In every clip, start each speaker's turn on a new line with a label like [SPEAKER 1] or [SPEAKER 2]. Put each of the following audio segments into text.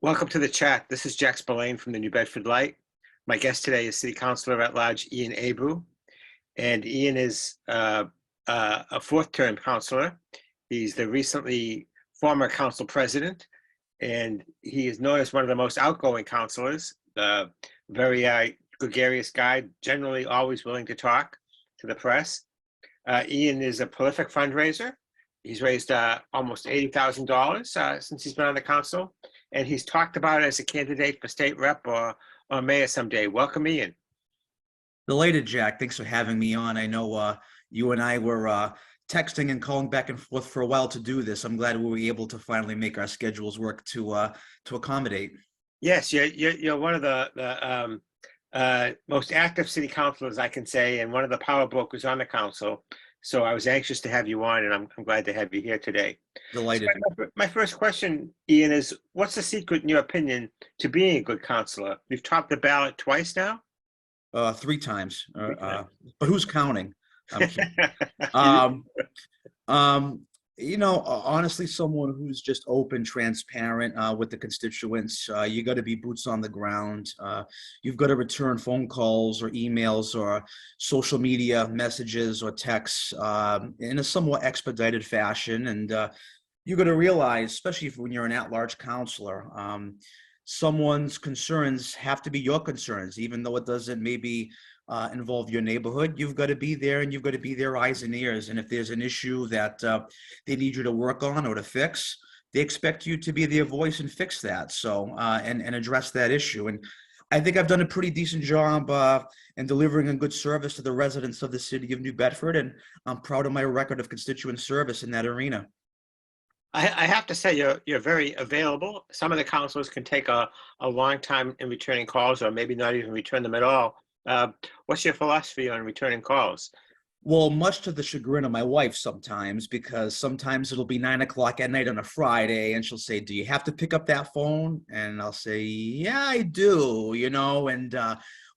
[SPEAKER 1] Welcome to the chat. This is Jack Spillane from the New Bedford Light. My guest today is City Councilor at Large Ian Abreu, and Ian is a fourth-term councilor. He's the recently former council president, and he is known as one of the most outgoing councilors. Very gregarious guy, generally always willing to talk to the press. Ian is a prolific fundraiser. He's raised almost $80,000 since he's been on the council, and he's talked about it as a candidate for state rep or mayor someday. Welcome, Ian.
[SPEAKER 2] Delighted, Jack. Thanks for having me on. I know you and I were texting and calling back and forth for a while to do this. I'm glad we were able to finally make our schedules work to accommodate.
[SPEAKER 1] Yes, you're one of the most active city councilors, I can say, and one of the power brokers on the council. So I was anxious to have you on, and I'm glad to have you here today.
[SPEAKER 2] Delighted.
[SPEAKER 1] So my first question, Ian, is what's the secret, in your opinion, to being a good councilor? You've topped the ballot twice now?
[SPEAKER 2] 3 times.
[SPEAKER 1] Okay.
[SPEAKER 2] But who's counting? I'm kidding. Honestly, someone who's just open, transparent with the constituents. You got to be boots on the ground. You've got to return phone calls or emails or social media messages or texts in a somewhat expedited fashion. And you got to realize, especially when you're an at-large counselor, someone's concerns have to be your concerns, even though it doesn't maybe involve your neighborhood. You've got to be there, and you've got to be their eyes and ears. And if there's an issue that they need you to work on or to fix, they expect you to be their voice and fix that. So and address that issue. And I think I've done a pretty decent job in delivering a good service to the residents of the city of New Bedford, and I'm proud of my record of constituent service in that arena.
[SPEAKER 1] I have to say you're very available. Some of the councilors can take a long time in returning calls, or maybe not even return them at all. What's your philosophy on returning calls?
[SPEAKER 2] Well, much to the chagrin of my wife sometimes, because sometimes it'll be 9 o'clock at night on a Friday and she'll say, "Do you have to pick up that phone?" And I'll say, "Yeah, I do,"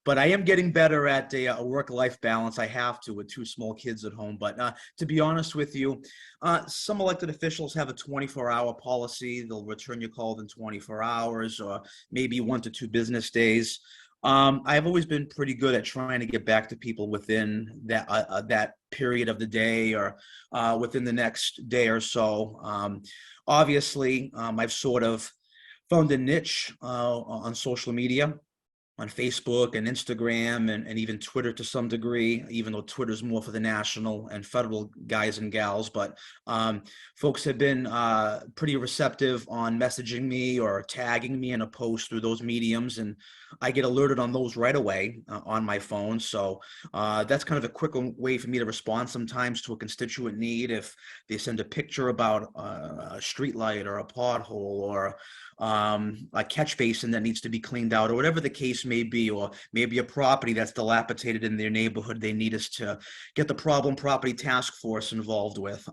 [SPEAKER 2] but I am getting better at a work-life balance. I have to with 2 small kids at home. But to be honest with you, some elected officials have a 24-hour policy. They'll return your call within 24 hours or maybe 1 to 2 business days. I've always been pretty good at trying to get back to people within that period of the day or within the next day or so. Obviously, I've sort of found a niche on social media, on Facebook and Instagram and even Twitter to some degree, even though Twitter's more for the national and federal guys and gals. But folks have been pretty receptive on messaging me or tagging me in a post through those mediums, and I get alerted on those right away on my phone. So that's kind of a quick way for me to respond sometimes to a constituent need. If they send a picture about a street light or a pothole or a catch basin that needs to be cleaned out, or whatever the case may be, or maybe a property that's dilapidated in their neighborhood, they need us to get the problem property task force involved with.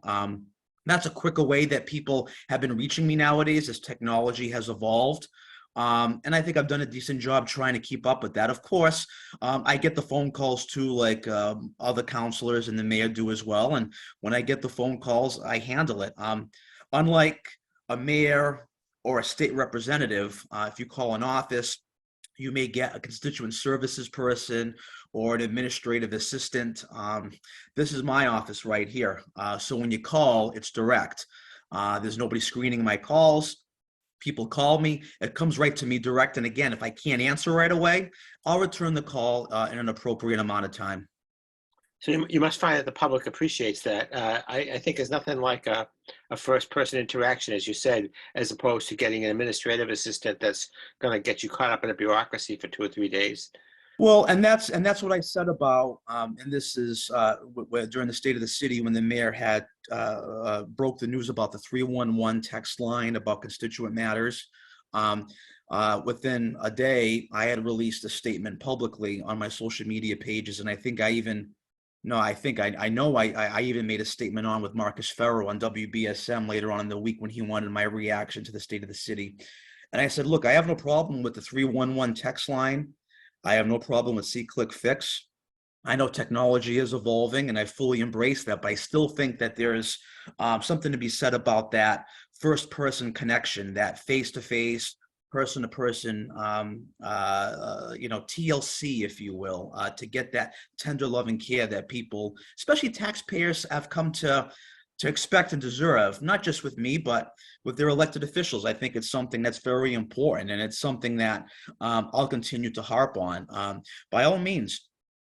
[SPEAKER 2] That's a quicker way that people have been reaching me nowadays as technology has evolved. And I think I've done a decent job trying to keep up with that. Of course, I get the phone calls too, like other councilors and the mayor do as well. And when I get the phone calls, I handle it. Unlike a mayor or a state representative, if you call an office, you may get a constituent services person or an administrative assistant. This is my office right here. So when you call, it's direct. There's nobody screening my calls. People call me, it comes right to me direct. And again, if I can't answer right away, I'll return the call in an appropriate amount of time.
[SPEAKER 1] So you must find that the public appreciates that. I think there's nothing like a first-person interaction, as you said, as opposed to getting an administrative assistant that's going to get you caught up in a bureaucracy for 2 or 3 days.
[SPEAKER 2] Well, and that's what I said about, and this is during the State of the City when the mayor had broke the news about the 311 text line about constituent matters. Within a day, I had released a statement publicly on my social media pages, and I think I even I even made a statement on with Marcus Farrow on WBSM later on in the week when he wanted my reaction to the State of the City. And I said, look, I have no problem with the 311 text line. I have no problem with see, click, fix. I know technology is evolving and I fully embrace that, but I still think that there's something to be said about that first person connection, that face-to-face person to person, TLC, if you will, to get that tender loving care that people, especially taxpayers, have come to expect and deserve, not just with me, but with their elected officials. I think it's something that's very important, and it's something that I'll continue to harp on. By all means,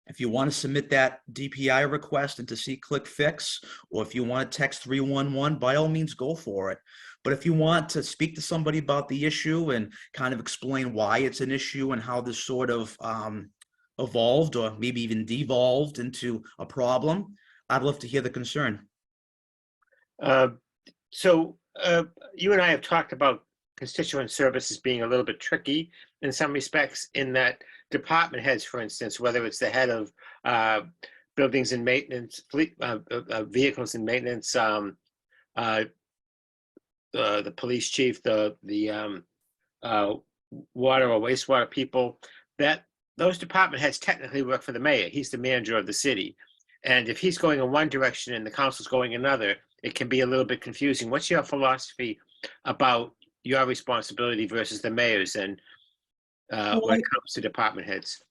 [SPEAKER 2] if you want to submit that DPI request into see click fix, or if you want to text 311, by all means, go for it. But if you want to speak to somebody about the issue and kind of explain why it's an issue and how this sort of evolved or maybe even devolved into a problem, I'd love to hear the concern.
[SPEAKER 1] Uh, So you and I have talked about constituent services being a little bit tricky in some respects, in that department heads, for instance, whether it's the head of buildings and maintenance, fleet, vehicles and maintenance, the police chief, the water or wastewater people, that those department heads technically work for the mayor. He's the manager of the city. And if he's going in one direction and the council's going another, it can be a little bit confusing. What's your philosophy about your responsibility versus the mayor's, and when it comes to department heads?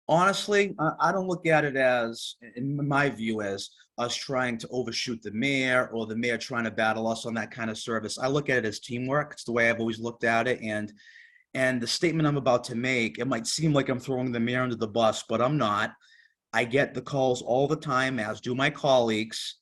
[SPEAKER 2] Honestly, I don't look at it as, in my view, as us trying to overshoot the mayor or the mayor trying to battle us on that kind of service. I look at it as teamwork. It's the way I've always looked at it. And the statement I'm about to make, it might seem like I'm throwing the mayor under the bus, but I'm not. I get the calls all the time, as do my colleagues.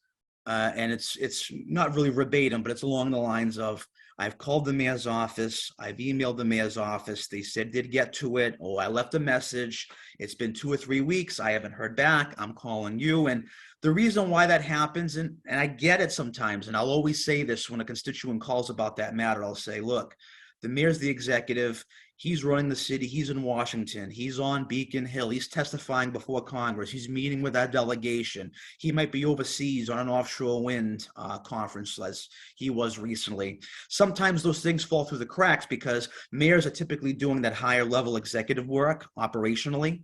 [SPEAKER 2] And it's not really verbatim, but it's along the lines of, I've called the mayor's office, I've emailed the mayor's office, they said they'd get to it, or I left a message, it's been 2 or 3 weeks, I haven't heard back, I'm calling you. And the reason why that happens, and I get it sometimes, and I'll always say this when a constituent calls about that matter, I'll say, look, the mayor's the executive, he's running the city, he's in Washington, he's on Beacon Hill, he's testifying before Congress, he's meeting with our delegation, he might be overseas on an offshore wind conference as he was recently. Sometimes those things fall through the cracks because mayors are typically doing that higher level executive work operationally.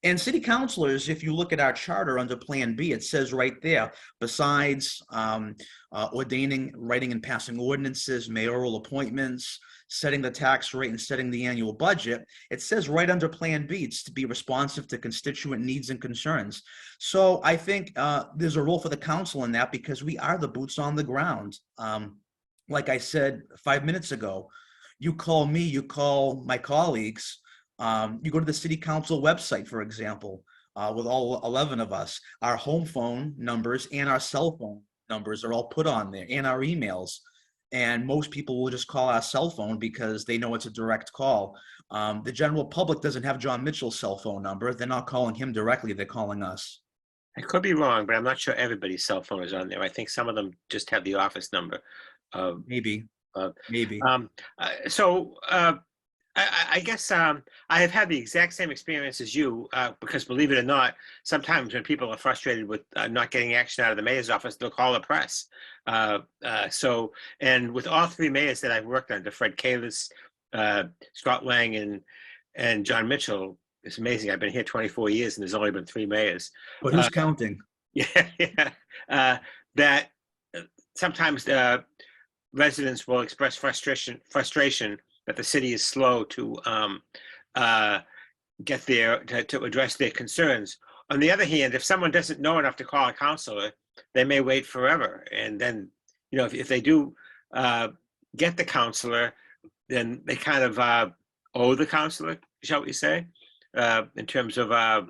[SPEAKER 2] And city councilors, if you look at our charter under Plan B, it says right there, besides ordaining, writing and passing ordinances, mayoral appointments, setting the tax rate and setting the annual budget, it says right under Plan B, it's to be responsive to constituent needs and concerns. So I think there's a role for the council in that, because we are the boots on the ground. Like I said 5 minutes ago, you call me, you call my colleagues, you go to the city council website, for example, with all 11 of us, our home phone numbers and our cell phone numbers are all put on there, and our emails. And most people will just call our cell phone because they know it's a direct call. The general public doesn't have John Mitchell's cell phone number. They're not calling him directly, they're calling us.
[SPEAKER 1] I could be wrong, but I'm not sure everybody's cell phone is on there. I think some of them just have the office number.
[SPEAKER 2] Maybe. Maybe.
[SPEAKER 1] So I guess I have had the exact same experience as you, because believe it or not, sometimes when people are frustrated with not getting action out of the mayor's office, they'll call the press. And with all 3 mayors that I've worked under, Fred Kalis, Scott Lang, and John Mitchell, it's amazing. I've been here 24 years and there's only been 3 mayors.
[SPEAKER 2] But who's counting?
[SPEAKER 1] Yeah. That sometimes residents will express frustration that the city is slow to get there to address their concerns. On the other hand, if someone doesn't know enough to call a councilor, they may wait forever. And then, if they do get the councilor, then they kind of owe the councilor, shall we say, in terms of a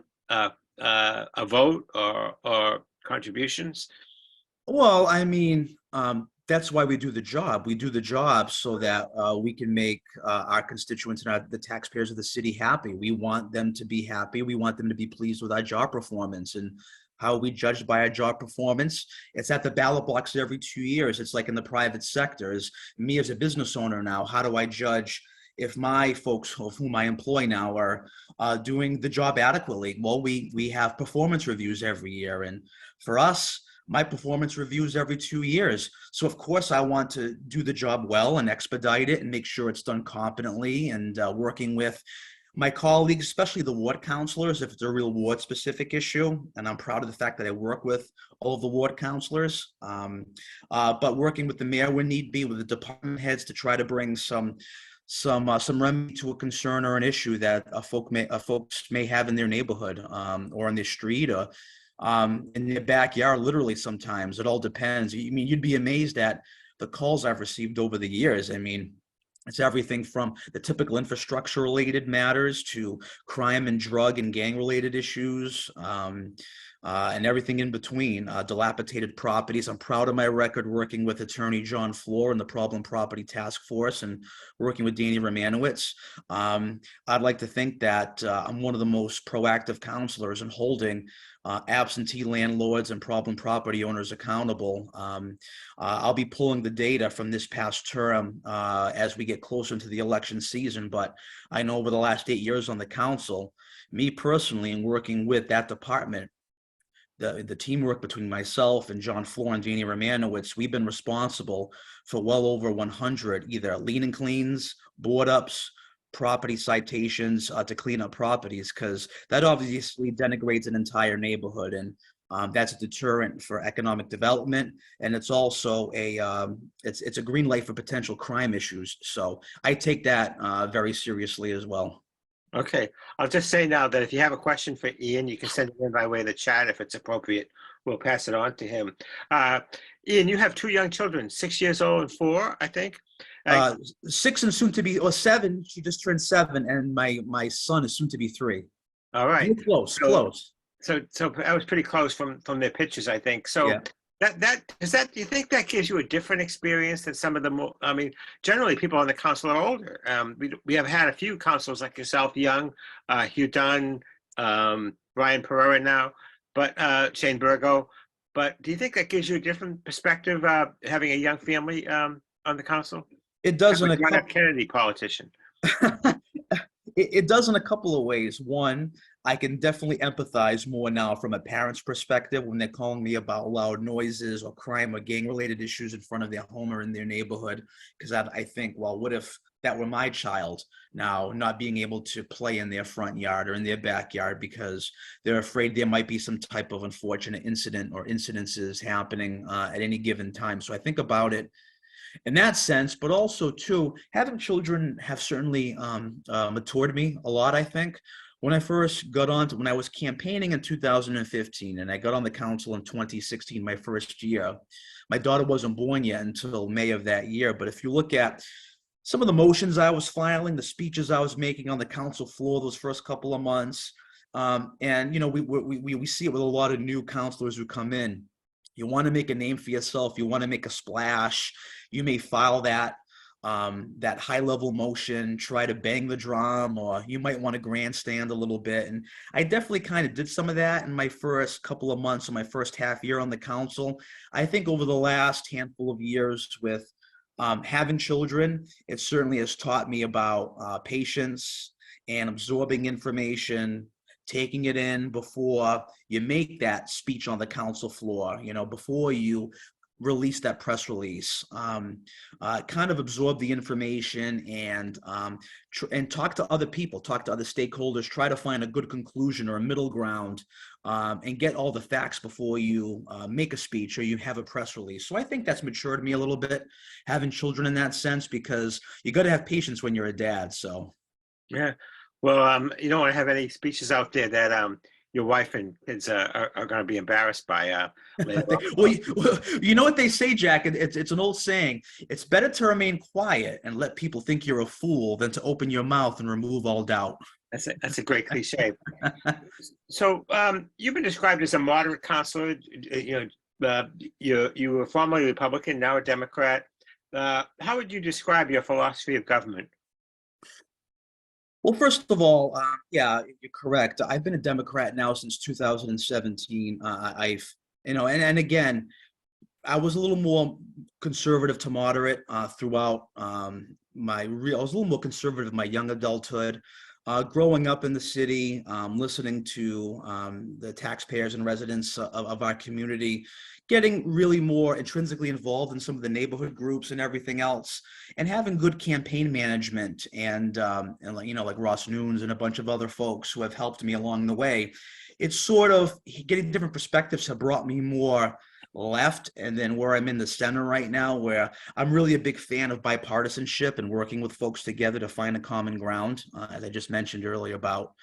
[SPEAKER 1] vote or contributions.
[SPEAKER 2] Well, I mean, that's why we do the job. We do the job so that we can make our constituents and the taxpayers of the city happy. We want them to be happy. We want them to be pleased with our job performance. And how are we judged by our job performance? It's at the ballot box every 2 years. It's like in the private sector. As me as a business owner now, how do I judge if my folks of whom I employ now are doing the job adequately? Well, we have performance reviews every year. And for us, my performance reviews every 2 years. So of course I want to do the job well and expedite it and make sure it's done competently, and working with my colleagues, especially the ward councilors, if it's a real ward specific issue. And I'm proud of the fact that I work with all of the ward councilors, but working with the mayor when need be, with the department heads to try to bring some some remedy to a concern or an issue that folks may have in their neighborhood, or in their street, or in their backyard. Literally, sometimes it all depends. I mean, you'd be amazed at the calls I've received over the years. I mean, it's everything from the typical infrastructure related matters to crime and drug and gang related issues, and everything in between. Dilapidated properties. I'm proud of my record working with attorney John Floor and the Problem Property Task Force, and working with Danny Romanowitz. I'd like to think that I'm one of the most proactive counselors in holding absentee landlords and problem property owners accountable. I'll be pulling the data from this past term as we get closer into the election season, but I know over the last 8 years on the council, me personally, and working with that department, the teamwork between myself and John Floor and Danny Romanowitz, we've been responsible for well over 100 either lien and cleans, board ups, property citations to clean up properties, because that obviously denigrates an entire neighborhood, and that's a deterrent for economic development, and it's also it's a green light for potential crime issues. So I take that very seriously as well.
[SPEAKER 1] Okay, I'll just say now that if you have a question for Ian, you can send it in by way of the chat if it's appropriate. We'll pass it on to him. Ian, you have two young children, 6 years old and 4, I think.
[SPEAKER 2] 6 and soon to be, or 7. She just turned 7, and my son is soon to be 3.
[SPEAKER 1] All right.
[SPEAKER 2] You're close,
[SPEAKER 1] So-
[SPEAKER 2] close.
[SPEAKER 1] So that was pretty close from their pictures, I think. So
[SPEAKER 2] Yeah.
[SPEAKER 1] do you think that gives you a different experience than some of the more, I mean, generally people on the council are older. We have had a few councilors like yourself, young, Hugh Dunn, Ryan Pereira now, but Shane Burgo. But do you think that gives you a different perspective, having a young family on the council?
[SPEAKER 2] It does in a
[SPEAKER 1] John F.
[SPEAKER 2] couple.
[SPEAKER 1] Kennedy politician.
[SPEAKER 2] It does in a couple of ways. One, I can definitely empathize more now from a parent's perspective when they're calling me about loud noises or crime or gang related issues in front of their home or in their neighborhood. Because I think, well, what if that were my child now not being able to play in their front yard or in their backyard because they're afraid there might be some type of unfortunate incident or incidences happening at any given time. So I think about it in that sense, but also too, having children have certainly matured me a lot, I think. When I first got on when I was campaigning in 2015 and I got on the council in 2016, my first year, my daughter wasn't born yet until May of that year. But if you look at some of the motions I was filing, the speeches I was making on the council floor those first couple of months, and you know, we see it with a lot of new councilors who come in. You want to make a name for yourself. You want to make a splash. You may file that high level motion, try to bang the drum, or you might want to grandstand a little bit. And I definitely kind of did some of that in my first couple of months, or my first half year on the council. I think over the last handful of years with having children, it certainly has taught me about patience and absorbing information, taking it in before you make that speech on the council floor, you know, before you release that press release, kind of absorb the information and talk to other people, talk to other stakeholders, try to find a good conclusion or a middle ground, and get all the facts before you make a speech or you have a press release. So I think that's matured me a little bit, having children in that sense, because you got to have patience when you're a dad. So
[SPEAKER 1] Yeah. Well, you don't want to have any speeches out there that your wife and kids are going to be embarrassed by later on.
[SPEAKER 2] well, you know what they say, Jack? It's an old saying. It's better to remain quiet and let people think you're a fool than to open your mouth and remove all doubt.
[SPEAKER 1] That's a great cliche. So you've been described as a moderate councilor. You were formerly Republican, now a Democrat. How would you describe your philosophy of government?
[SPEAKER 2] Well, first of all, yeah, you're correct. I've been a Democrat now since 2017. And again, I was a little more conservative to moderate throughout I was a little more conservative in my young adulthood. Growing up in the city, listening to the taxpayers and residents of our community, getting really more intrinsically involved in some of the neighborhood groups and everything else, and having good campaign management and like Ross Nunes and a bunch of other folks who have helped me along the way. It's sort of getting different perspectives have brought me more left, and then where I'm in the center right now, where I'm really a big fan of bipartisanship and working with folks together to find a common ground. As I just mentioned earlier about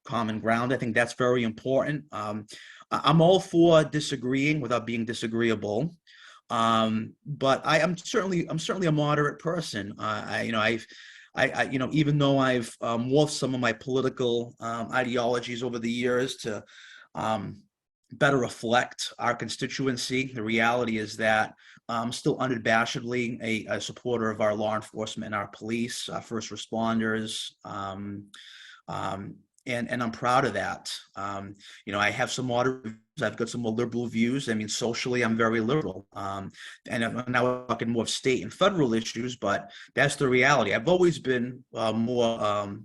[SPEAKER 2] common ground, I think that's very important. I'm all for disagreeing without being disagreeable. But I'm certainly a moderate person. Even though I've morphed some of my political ideologies over the years to um, better reflect our constituency, the reality is that I'm still unabashedly a supporter of our law enforcement and our police, our first responders. Um, and I'm proud of that. I have some moderate views. I've got some more liberal views. I mean, socially, I'm very liberal. And I'm now talking more of state and federal issues, but that's the reality. I've always been more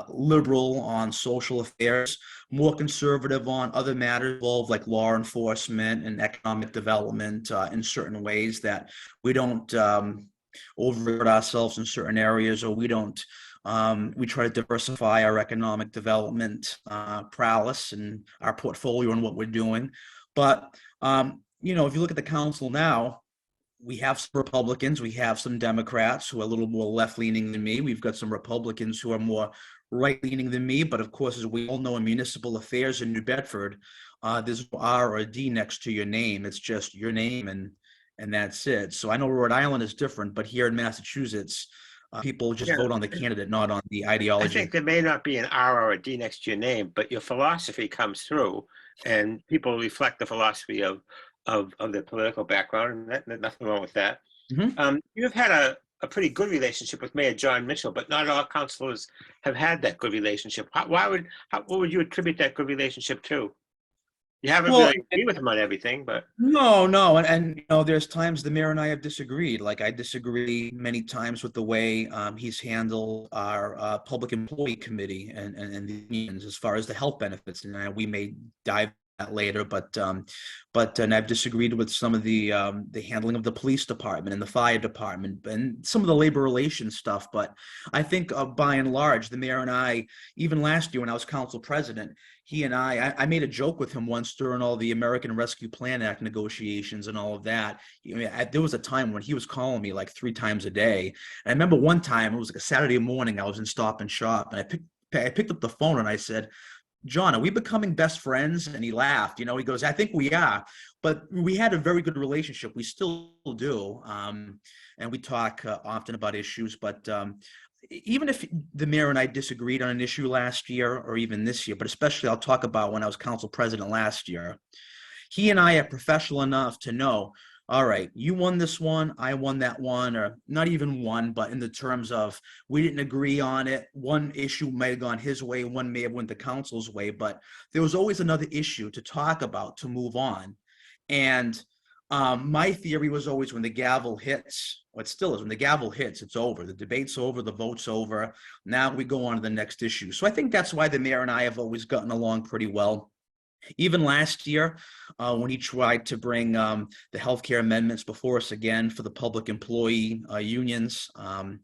[SPEAKER 2] liberal on social affairs, more conservative on other matters involved like law enforcement and economic development in certain ways that we don't overwork ourselves in certain areas, or we don't we try to diversify our economic development prowess and our portfolio and what we're doing. But, if you look at the council now, we have some Republicans, we have some Democrats who are a little more left-leaning than me. We've got some Republicans who are more right-leaning than me. But of course, as we all know, in municipal affairs in New Bedford, there's no R or a D next to your name. It's just your name and that's it. So I know Rhode Island is different, but here in Massachusetts, people just
[SPEAKER 1] Yeah,
[SPEAKER 2] vote on the candidate, not on the
[SPEAKER 1] I
[SPEAKER 2] ideology.
[SPEAKER 1] think there may not be an R or a D next to your name, but your philosophy comes through, and people reflect the philosophy of their political background, and nothing wrong with that.
[SPEAKER 2] Mhm.
[SPEAKER 1] You've had a pretty good relationship with Mayor John Mitchell, but not all councilors have had that good relationship. What would you attribute that good relationship to? You haven't
[SPEAKER 2] Well,
[SPEAKER 1] really agreed with him on everything, but
[SPEAKER 2] no, and there's times the mayor and I have disagreed. Like I disagree many times with the way he's handled our public employee committee and the unions as far as the health benefits, and we may dive that later. But and I've disagreed with some of the handling of the police department and the fire department and some of the labor relations stuff. But I think by and large, the mayor and I, even last year when I was council president, he and I made a joke with him once during all the American Rescue Plan Act negotiations and all of that. There was a time when he was calling me like 3 times a day. And I remember one time, it was like a Saturday morning, I was in Stop and Shop, and I picked up the phone and I said, John, are we becoming best friends? And he laughed. He goes, I think we are. But we had a very good relationship. We still do. And we talk often about issues. But even if the mayor and I disagreed on an issue last year or even this year, but especially I'll talk about when I was council president last year, he and I are professional enough to know, all right, you won this one, I won that one, or not even one, but in the terms of we didn't agree on it. One issue may have gone his way, one may have went the council's way, but there was always another issue to talk about to move on. And my theory was always when the gavel hits, what still is, when the gavel hits, it's over. The debate's over, the vote's over. Now we go on to the next issue. So I think that's why the mayor and I have always gotten along pretty well. Even last year, when he tried to bring the healthcare amendments before us again for the public employee unions, and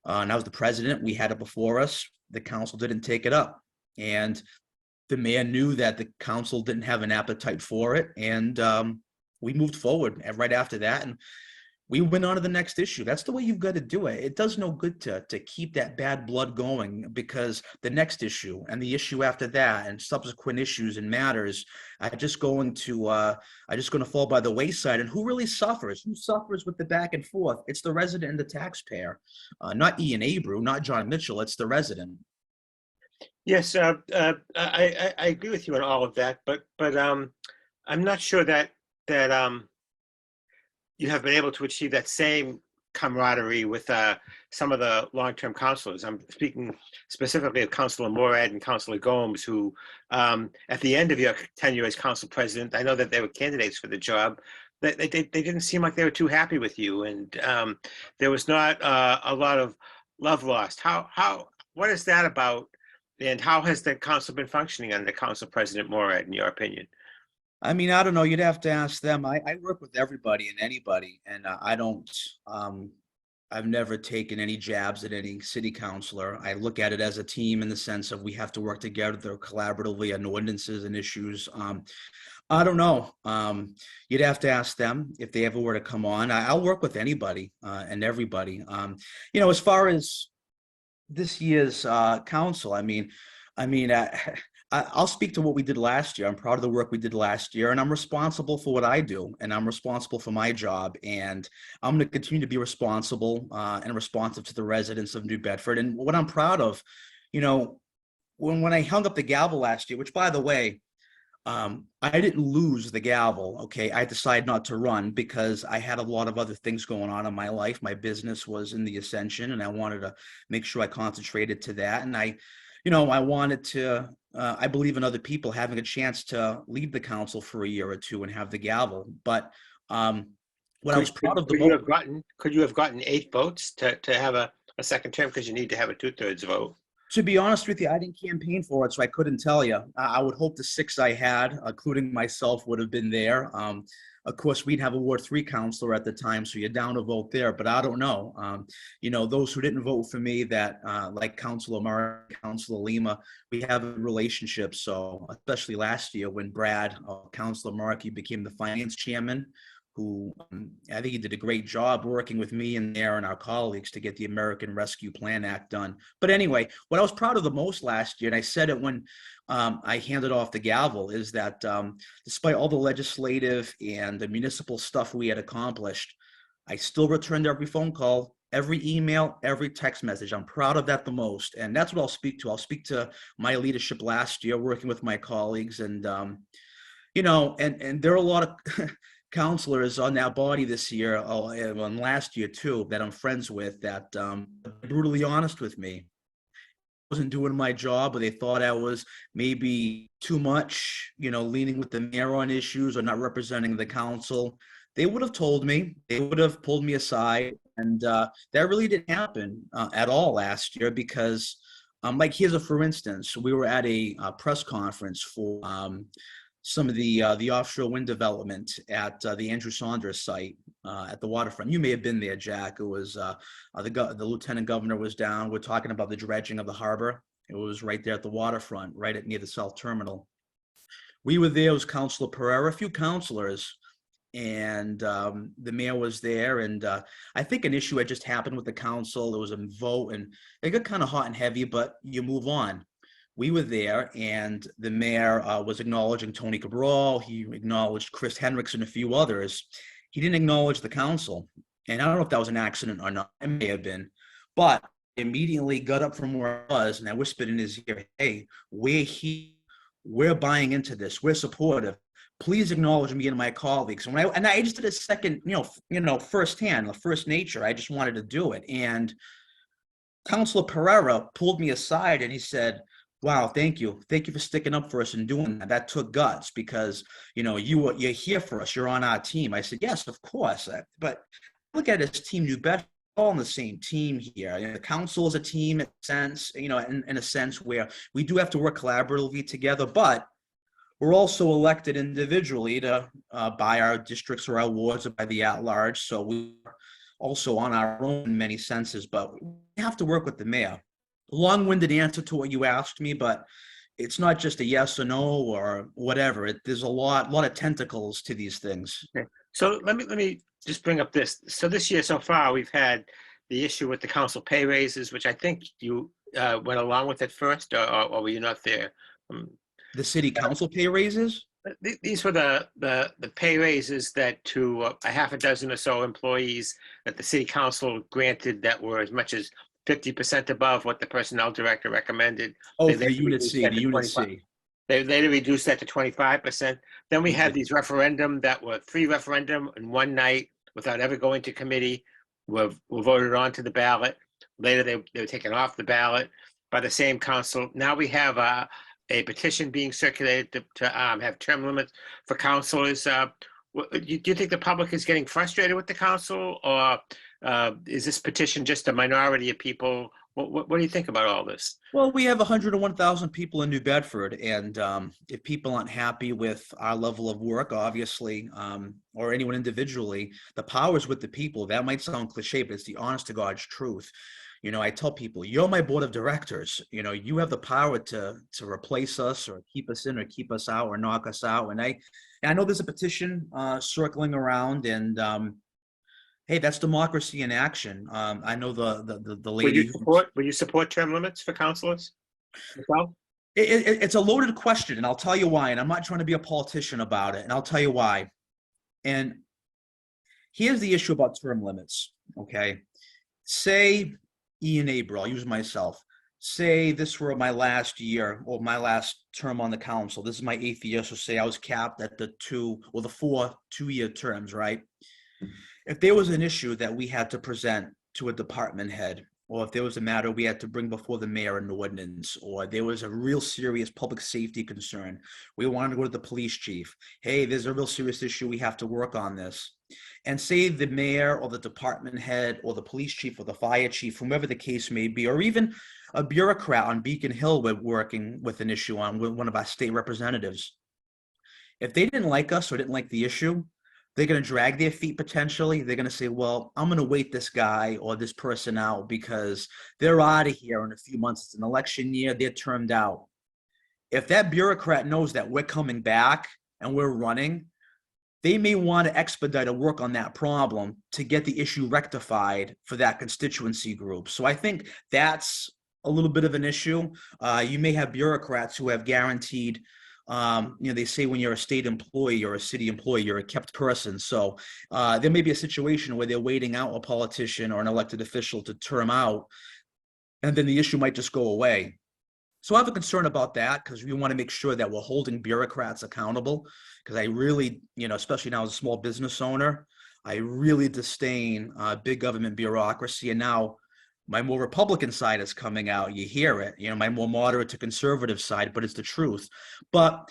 [SPEAKER 2] I was the president, we had it before us. The council didn't take it up. And the mayor knew that the council didn't have an appetite for it. And we moved forward right after that. And we went on to the next issue. That's the way you've got to do it. It does no good to keep that bad blood going, because the next issue and the issue after that and subsequent issues and matters are just going to fall by the wayside. And who really suffers? Who suffers with the back and forth? It's the resident and the taxpayer, not Ian Abreu, not John Mitchell. It's the resident.
[SPEAKER 1] yes, I agree with you on all of that. But I'm not sure that you have been able to achieve that same camaraderie with some of the long-term councilors. I'm speaking specifically of Councilor Morad and Councilor Gomes, who at the end of your tenure as council president, I know that they were candidates for the job. They didn't seem like they were too happy with you, and there was not a lot of love lost. What is that about, and how has the council been functioning under Council President Morad, in your opinion?
[SPEAKER 2] I mean, I don't know. You'd have to ask them. I work with everybody and anybody, and I don't. I've never taken any jabs at any city councilor. I look at it as a team in the sense of we have to work together collaboratively on ordinances and issues. I don't know. You'd have to ask them if they ever were to come on. I'll work with anybody and everybody. As far as this year's council, I'll speak to what we did last year. I'm proud of the work we did last year, and I'm responsible for what I do, and I'm responsible for my job, and I'm going to continue to be responsible and responsive to the residents of New Bedford. And what I'm proud of, you know, when I hung up the gavel last year, which by the way, I didn't lose the gavel. Okay. I decided not to run because I had a lot of other things going on in my life. My business was in the ascension and I wanted to make sure I concentrated to that. And I wanted to, I believe in other people having a chance to lead the council for a year or two and have the gavel. But what I was proud of the most.
[SPEAKER 1] Could you have gotten 8 votes to have a second term, because you need to have a 2/3 vote?
[SPEAKER 2] To be honest with you, I didn't campaign for it, so I couldn't tell you. I would hope the 6 I had, including myself, would have been there. Of course, we'd have a Ward 3 councilor at the time, so you're down a vote there, but I don't know. Those who didn't vote for me, that like Councilor Murray, Councilor Lima, we have a relationship. So especially last year when Brad, Councilor Markey, became the finance chairman, who I think he did a great job working with me and there and our colleagues to get the American Rescue Plan Act done. But anyway, what I was proud of the most last year, and I said it when I handed off the gavel, is that despite all the legislative and the municipal stuff we had accomplished, I still returned every phone call, every email, every text message. I'm proud of that the most. And that's what I'll speak to. I'll speak to my leadership last year, working with my colleagues. And, and there are a lot of counselors on that body this year, and last year too, that I'm friends with, that brutally honest with me. I wasn't doing my job, or they thought I was maybe too much, leaning with the mayor on issues or not representing the council. They would have told me, they would have pulled me aside. And that really didn't happen at all last year because, for instance, we were at a press conference for some of the offshore wind development at the Andrew Saunders site at the waterfront. You may have been there, Jack. It was the lieutenant governor was down. We're talking about the dredging of the harbor. It was right there at the waterfront, right near the South Terminal. We were there. It was Councilor Pereira, a few councilors, and the mayor was there. And I think an issue had just happened with the council. There was a vote, and it got kind of hot and heavy, but you move on. We were there, and the mayor was acknowledging Tony Cabral. He acknowledged Chris Hendricks and a few others. He didn't acknowledge the council. And I don't know if that was an accident or not. It may have been. But immediately got up from where I was, and I whispered in his ear, hey, we're buying into this. We're supportive. Please acknowledge me and my colleagues. And I just did a second, firsthand, first nature. I just wanted to do it. And Councilor Pereira pulled me aside and he said, wow, thank you. Thank you for sticking up for us and doing that. That took guts because, you're here for us. You're on our team. I said, yes, of course. But look at this team, New Bedford, all on the same team here. The council is a team in a sense, in a sense where we do have to work collaboratively together, but we're also elected individually to by our districts or our wards or by the at-large. So we're also on our own in many senses, but we have to work with the mayor. Long-winded answer to what you asked me, but it's not just a yes or no or whatever. There's a lot of tentacles to these things.
[SPEAKER 1] Okay. So let me just bring up this. So this year so far, we've had the issue with the council pay raises, which I think you went along with at first, or were you not there?
[SPEAKER 2] The city council pay raises?
[SPEAKER 1] These were the pay raises that to a half a dozen or so employees that the city council granted that were as much as 50% above what the personnel director recommended.
[SPEAKER 2] Oh, for Unit C, the Unit C.
[SPEAKER 1] They later reduced that to 25%. Then we had these referendum that were 3 referendum in one night without ever going to committee, were voted onto the ballot. Later they were taken off the ballot by the same council. Now we have a petition being circulated to have term limits for councilors. Do you think the public is getting frustrated with the council, or is this petition just a minority of people? What do you think about all this?
[SPEAKER 2] Well, we have 101,000 people in New Bedford, and if people aren't happy with our level of work, obviously, or anyone individually, the power's with the people. That might sound cliche, but it's the honest to God's truth. I tell people, you're my board of directors. You have the power to replace us or keep us in or keep us out or knock us out. And I know there's a petition circling around, and hey, that's democracy in action. I know the lady.
[SPEAKER 1] Would you support term limits for councilors? Well,
[SPEAKER 2] It's a loaded question, and I'll tell you why. And I'm not trying to be a politician about it, and I'll tell you why. And here's the issue about term limits. Okay, say Ian Abreu, I'll use myself. Say this were my last year or my last term on the council. This is my 8th year, so say I was capped at the 4 2-year terms, right? If there was an issue that we had to present to a department head, or if there was a matter we had to bring before the mayor an ordinance, or there was a real serious public safety concern, we wanted to go to the police chief. Hey, there's a real serious issue. We have to work on this. And say the mayor or the department head or the police chief or the fire chief, whomever the case may be, or even a bureaucrat on Beacon Hill we're working with an issue on with one of our state representatives. If they didn't like us or didn't like the issue, they're going to drag their feet potentially. They're going to say, well, I'm going to wait this guy or this person out because they're out of here in a few months. It's an election year. They're termed out. If that bureaucrat knows that we're coming back and we're running, they may want to expedite a work on that problem to get the issue rectified for that constituency group. So I think that's a little bit of an issue. You may have bureaucrats who have guaranteed, they say when you're a state employee or a city employee, you're a kept person. So there may be a situation where they're waiting out a politician or an elected official to term out, and then the issue might just go away. So I have a concern about that because we want to make sure that we're holding bureaucrats accountable. Because I really, especially now as a small business owner, I really disdain big government bureaucracy. And now my more Republican side is coming out. You hear it, my more moderate to conservative side, but it's the truth. But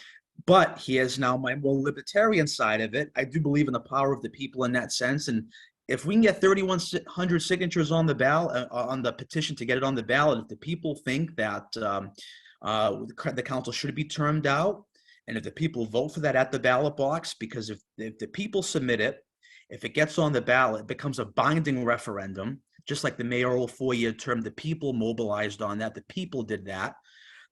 [SPEAKER 2] here's now my more libertarian side of it. I do believe in the power of the people in that sense. And if we can get 3,100 signatures on the ballot, on the petition to get it on the ballot, if the people think that the council should be termed out, and if the people vote for that at the ballot box, because if the people submit it, if it gets on the ballot, it becomes a binding referendum, just like the mayoral 4-year term, the people mobilized on that, the people did that,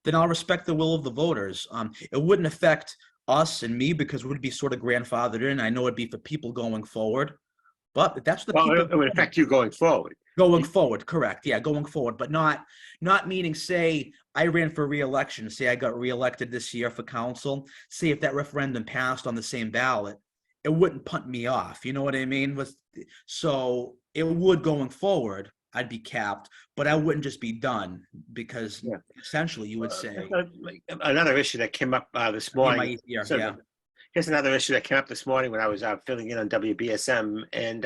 [SPEAKER 2] then I'll respect the will of the voters. It wouldn't affect us and me because we'd be sort of grandfathered in. I know it'd be for people going forward. But that's the people.
[SPEAKER 1] It would affect you going forward.
[SPEAKER 2] Going forward, correct. Yeah, going forward, but not meaning, say, I ran for re-election. Say I got re-elected this year for council. Say if that referendum passed on the same ballot, it wouldn't punt me off. You know what I mean? So it would going forward. I'd be capped, but I wouldn't just be done because essentially you would say
[SPEAKER 1] another issue that came up this morning. Here's another issue that came up this morning when I was filling in on WBSM, and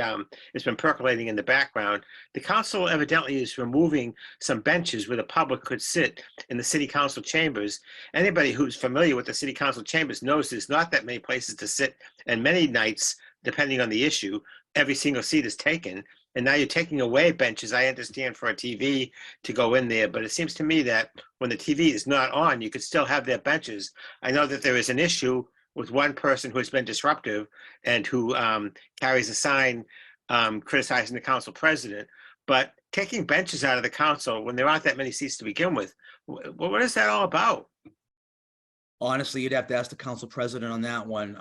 [SPEAKER 1] it's been percolating in the background. The council evidently is removing some benches where the public could sit in the city council chambers. Anybody who's familiar with the city council chambers knows there's not that many places to sit, and many nights, depending on the issue, every single seat is taken. And now you're taking away benches, I understand, for a TV to go in there, but it seems to me that when the TV is not on, you could still have their benches. I know that there is an issue with one person who has been disruptive and who carries a sign criticizing the council president, but taking benches out of the council when there aren't that many seats to begin with, what is that all about?
[SPEAKER 2] Honestly, you'd have to ask the council president on that one.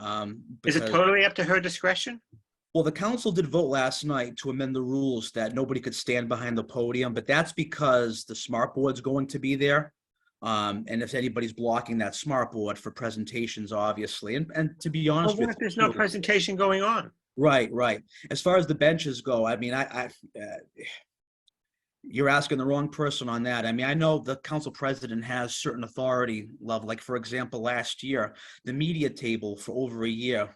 [SPEAKER 1] Is it totally up to her discretion?
[SPEAKER 2] Well, the council did vote last night to amend the rules that nobody could stand behind the podium, but that's because the smart board's going to be there. And if anybody's blocking that smart board for presentations, obviously, and to be honest with you,
[SPEAKER 1] there's no presentation going on.
[SPEAKER 2] Right. As far as the benches go, I mean, you're asking the wrong person on that. I mean, I know the council president has certain authority level. Like, for example, last year, the media table for over a year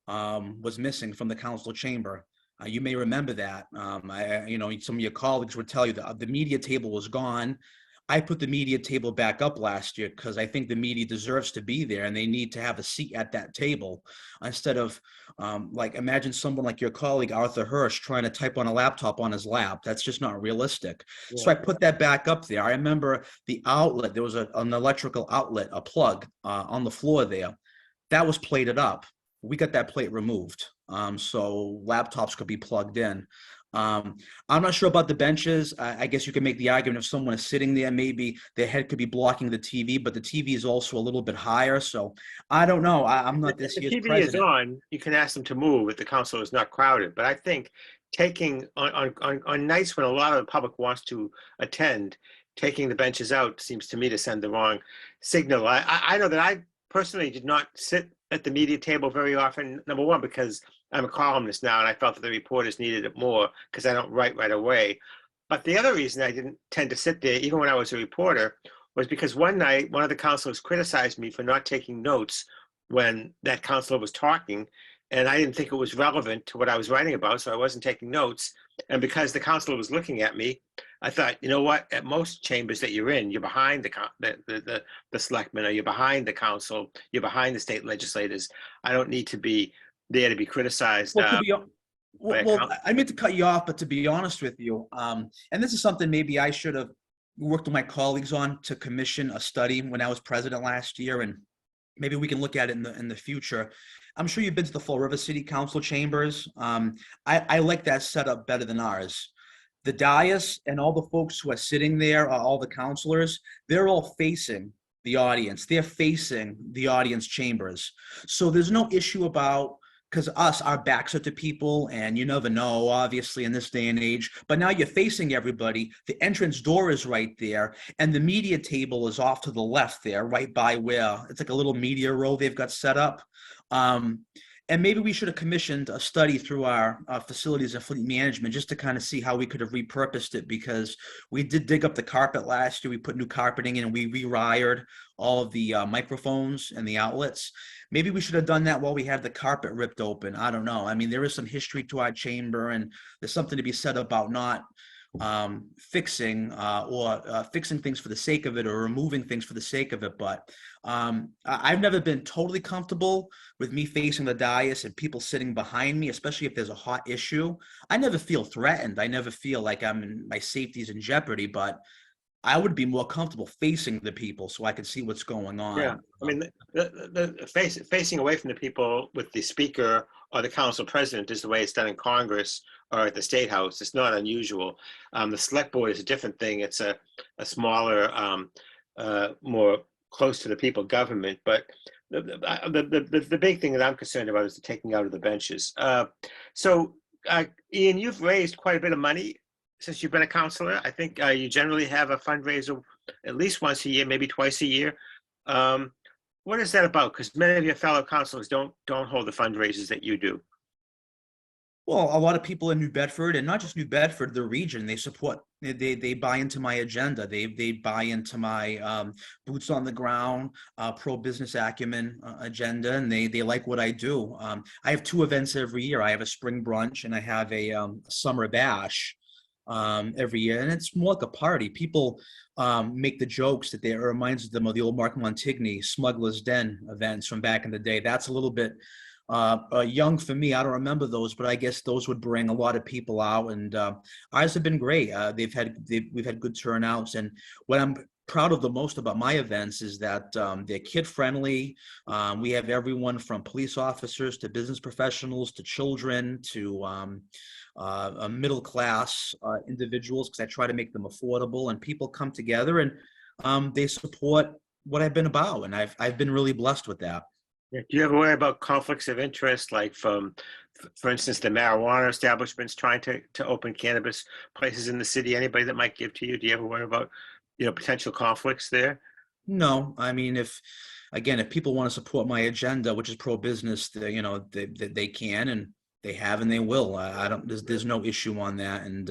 [SPEAKER 2] was missing from the council chamber. You may remember that. Some of your colleagues would tell you that the media table was gone. I put the media table back up last year because I think the media deserves to be there and they need to have a seat at that table instead of imagine someone like your colleague, Arthur Hirsch, trying to type on a laptop on his lap. That's just not realistic. Yeah. So I put that back up there. I remember the outlet, there was an electrical outlet, a plug on the floor there. That was plated up. We got that plate removed. So laptops could be plugged in. I'm not sure about the benches. I guess you can make the argument if someone is sitting there, maybe their head could be blocking the TV, but the TV is also a little bit higher. So I don't know. I'm not
[SPEAKER 1] If
[SPEAKER 2] this
[SPEAKER 1] the
[SPEAKER 2] year's
[SPEAKER 1] TV is
[SPEAKER 2] president.
[SPEAKER 1] on, you can ask them to move if the council is not crowded. But I think taking on nights when a lot of the public wants to attend, taking the benches out seems to me to send the wrong signal. I know that I personally did not sit at the media table very often. Number one, because I'm a columnist now, and I felt that the reporters needed it more because I don't write right away. But the other reason I didn't tend to sit there, even when I was a reporter, was because one night one of the councilors criticized me for not taking notes when that counselor was talking, and I didn't think it was relevant to what I was writing about, so I wasn't taking notes. And because the counselor was looking at me, I thought, you know what? At most chambers that you're in, you're behind the selectmen, or you're behind the council, you're behind the state legislators. I don't need to be there to be criticized
[SPEAKER 2] Well, to be
[SPEAKER 1] by a
[SPEAKER 2] well,
[SPEAKER 1] council.
[SPEAKER 2] I meant to cut you off, but to be honest with you, and this is something maybe I should have worked with my colleagues on to commission a study when I was president last year, and maybe we can look at it in the future. I'm sure you've been to the Fall River City Council chambers. I like that setup better than ours. The dais and all the folks who are sitting there, all the counselors, they're all facing the audience. They're facing the audience chambers. So there's no issue about, because our backs are to people, and you never know, obviously, in this day and age. But now you're facing everybody. The entrance door is right there, and the media table is off to the left there, right by where it's like a little media row they've got set up. And maybe we should have commissioned a study through our facilities and fleet management just to kind of see how we could have repurposed it, because we did dig up the carpet last year. We put new carpeting in, and we rewired all of the microphones and the outlets. Maybe we should have done that while we had the carpet ripped open. I don't know. I mean, there is some history to our chamber, and there's something to be said about not fixing fixing things for the sake of it, or removing things for the sake of it. But I've never been totally comfortable with me facing the dais and people sitting behind me, especially if there's a hot issue. I never feel threatened. I never feel like my safety's in jeopardy, but I would be more comfortable facing the people so I could see what's going on.
[SPEAKER 1] Yeah, I mean, facing away from the people with the speaker or the council president is the way it's done in Congress or at the State House. It's not unusual. The select board is a different thing. It's a smaller, more close to the people government. But the big thing that I'm concerned about is the taking out of the benches. So, Ian, you've raised quite a bit of money since you've been a councilor. I think you generally have a fundraiser at least once a year, maybe twice a year. What is that about? Because many of your fellow councilors don't hold the fundraisers that you do.
[SPEAKER 2] Well, a lot of people in New Bedford, and not just New Bedford, the region, they support, they buy into my agenda. They buy into my boots on the ground, pro-business acumen agenda, and they like what I do. I have 2 events every year. I have a spring brunch, and I have a summer bash every year, and it's more like a party. People make the jokes that it reminds them of the old Mark Montigny Smuggler's Den events from back in the day. That's a little bit young for me. I don't remember those, but I guess those would bring a lot of people out, and ours have been great. We've had good turnouts, and what I'm proud of the most about my events is that they're kid friendly. We have everyone from police officers to business professionals to children to middle class individuals, because I try to make them affordable, and people come together and they support what I've been about, and I've been really blessed with that.
[SPEAKER 1] Do you ever worry about conflicts of interest, like from, for instance, the marijuana establishments trying to open cannabis places in the city? Anybody that might give to you? Do you ever worry about, potential conflicts there?
[SPEAKER 2] No, I mean, if people want to support my agenda, which is pro-business, they can, and they have, and they will. I don't. There's no issue on that, and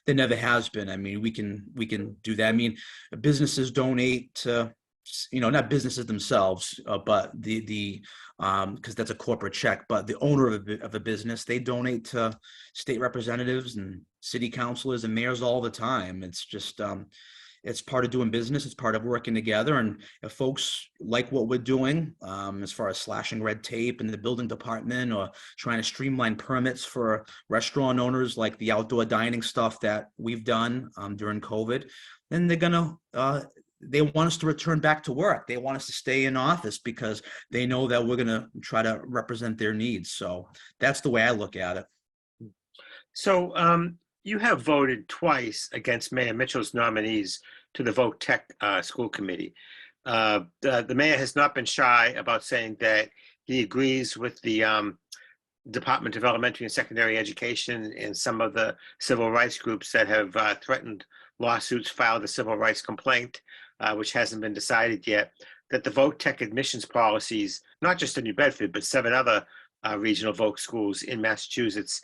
[SPEAKER 2] there never has been. I mean, we can do that. I mean, businesses donate to, not businesses themselves, but the because that's a corporate check. But the owner of a business, they donate to state representatives and city councilors and mayors all the time. It's just it's part of doing business. It's part of working together. And if folks like what we're doing, as far as slashing red tape in the building department, or trying to streamline permits for restaurant owners, like the outdoor dining stuff that we've done during COVID, then they want us to return back to work. They want us to stay in office because they know that we're going to try to represent their needs. So that's the way I look at it.
[SPEAKER 1] So you have voted twice against Mayor Mitchell's nominees to the Voc Tech School Committee. The mayor has not been shy about saying that he agrees with the Department of Elementary and Secondary Education and some of the civil rights groups that have threatened lawsuits, filed a civil rights complaint, which hasn't been decided yet, that the Voc Tech admissions policies, not just in New Bedford, but 7 other regional Voc schools in Massachusetts,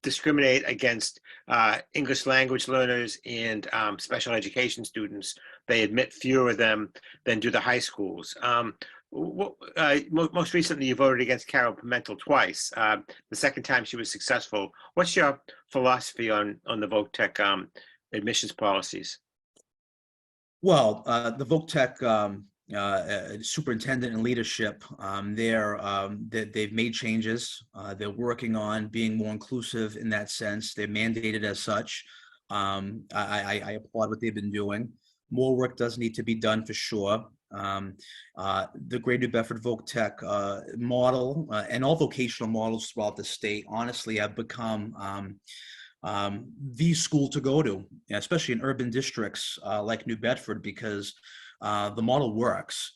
[SPEAKER 1] discriminate against English language learners and special education students. They admit fewer of them than do the high schools. Most recently, you voted against Carol Pimentel twice. The second time she was successful. What's your philosophy on the Voc Tech admissions policies?
[SPEAKER 2] Well, the Voc Tech superintendent and leadership, they've made changes. They're working on being more inclusive in that sense. They're mandated as such. I applaud what they've been doing. More work does need to be done for sure. The Great New Bedford Voc Tech model and all vocational models throughout the state, honestly, have become the school to go to, especially in urban districts like New Bedford, because the model works.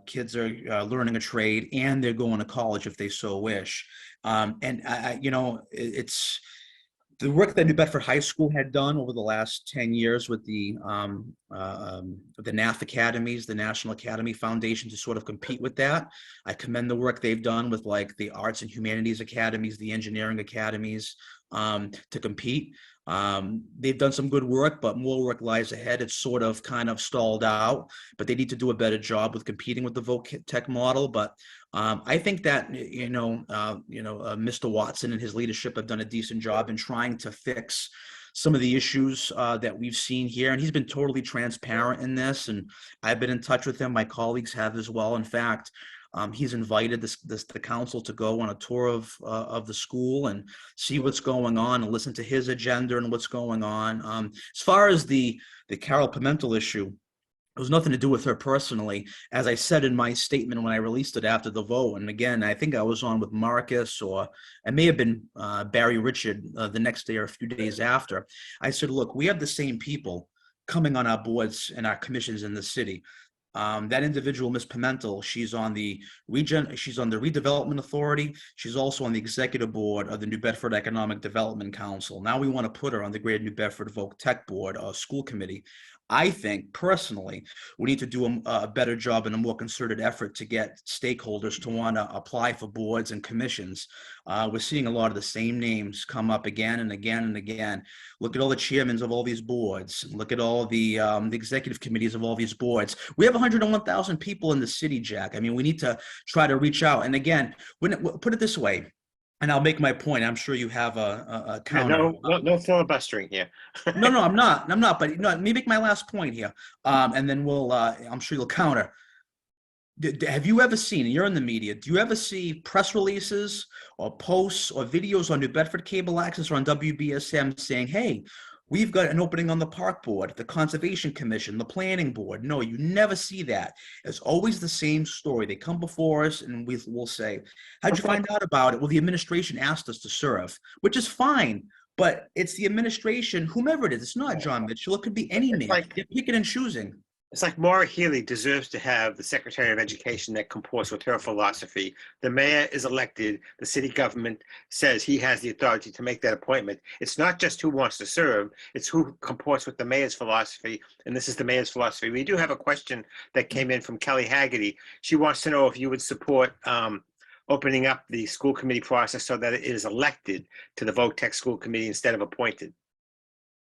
[SPEAKER 2] Kids are learning a trade and they're going to college if they so wish. It's the work that New Bedford High School had done over the last 10 years with the NAF Academies, the National Academy Foundation, to sort of compete with that. I commend the work they've done with like the Arts and Humanities Academies, the Engineering Academies, to compete. They've done some good work, but more work lies ahead. It's sort of kind of stalled out, but they need to do a better job with competing with the Voc Tech model. But I think that Mr. Watson and his leadership have done a decent job in trying to fix some of the issues that we've seen here, and he's been totally transparent in this. And I've been in touch with him. My colleagues have as well. In fact, he's invited the council to go on a tour of the school and see what's going on and listen to his agenda and what's going on. As far as the Carol Pimentel issue, it was nothing to do with her personally. As I said in my statement when I released it after the vote, and again, I think I was on with Marcus, or it may have been Barry Richard the next day or a few days after. I said, look, we have the same people coming on our boards and our commissions in the city. That individual, Ms. Pimentel, she's on the Redevelopment Authority. She's also on the executive board of the New Bedford Economic Development Council. Now we want to put her on the Greater New Bedford Voc Tech Board or school committee. I think personally, we need to do a better job and a more concerted effort to get stakeholders to want to apply for boards and commissions. We're seeing a lot of the same names come up again and again and again. Look at all the chairmen of all these boards. Look at all the executive committees of all these boards. We have 101,000 people in the city, Jack. I mean, we need to try to reach out. And again, put it this way, and I'll make my point. I'm sure you have a counter.
[SPEAKER 1] No filibustering here.
[SPEAKER 2] No, I'm not. But let me make my last point here, and then I'm sure you'll counter. Have you ever seen, and you're in the media, do you ever see press releases or posts or videos on New Bedford Cable Access or on WBSM saying, hey, we've got an opening on the park board, the conservation commission, the planning board? No, you never see that. It's always the same story. They come before us and we'll say, how'd you find out about it? Well, the administration asked us to serve, which is fine. But it's the administration, whomever it is. It's not John Mitchell. It could be any man. They're picking and choosing.
[SPEAKER 1] It's like Maura Healey deserves to have the Secretary of Education that comports with her philosophy. The mayor is elected. The city government says he has the authority to make that appointment. It's not just who wants to serve, it's who comports with the mayor's philosophy. And this is the mayor's philosophy. We do have a question that came in from Kelly Haggerty. She wants to know if you would support opening up the school committee process so that it is elected to the Voc Tech School Committee instead of appointed.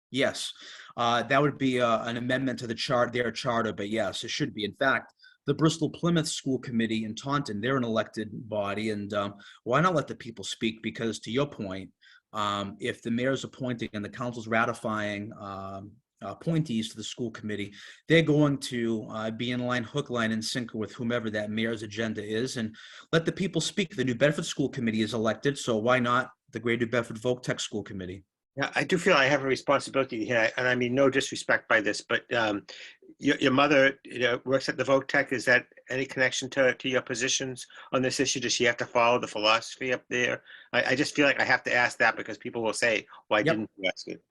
[SPEAKER 2] Yes, that would be an amendment to their charter, but yes, it should be. In fact, the Bristol Plymouth School Committee in Taunton, they're an elected body, and why not let the people speak? Because to your point, if the mayor's appointing and the council's ratifying appointees to the school committee, they're going to be in line, hook, line, and sinker with whomever that mayor's agenda is, and let the people speak. The New Bedford School Committee is elected, so why not the Greater New Bedford Voc Tech School Committee?
[SPEAKER 1] Yeah, I do feel I have a responsibility here, and I mean no disrespect by this, but your mother, works at the Voc Tech. Is that any connection to your positions on this issue? Does she have to follow the philosophy up there? I just feel like I have to ask that because people will say, "Why
[SPEAKER 2] Yep.
[SPEAKER 1] didn't you ask it?"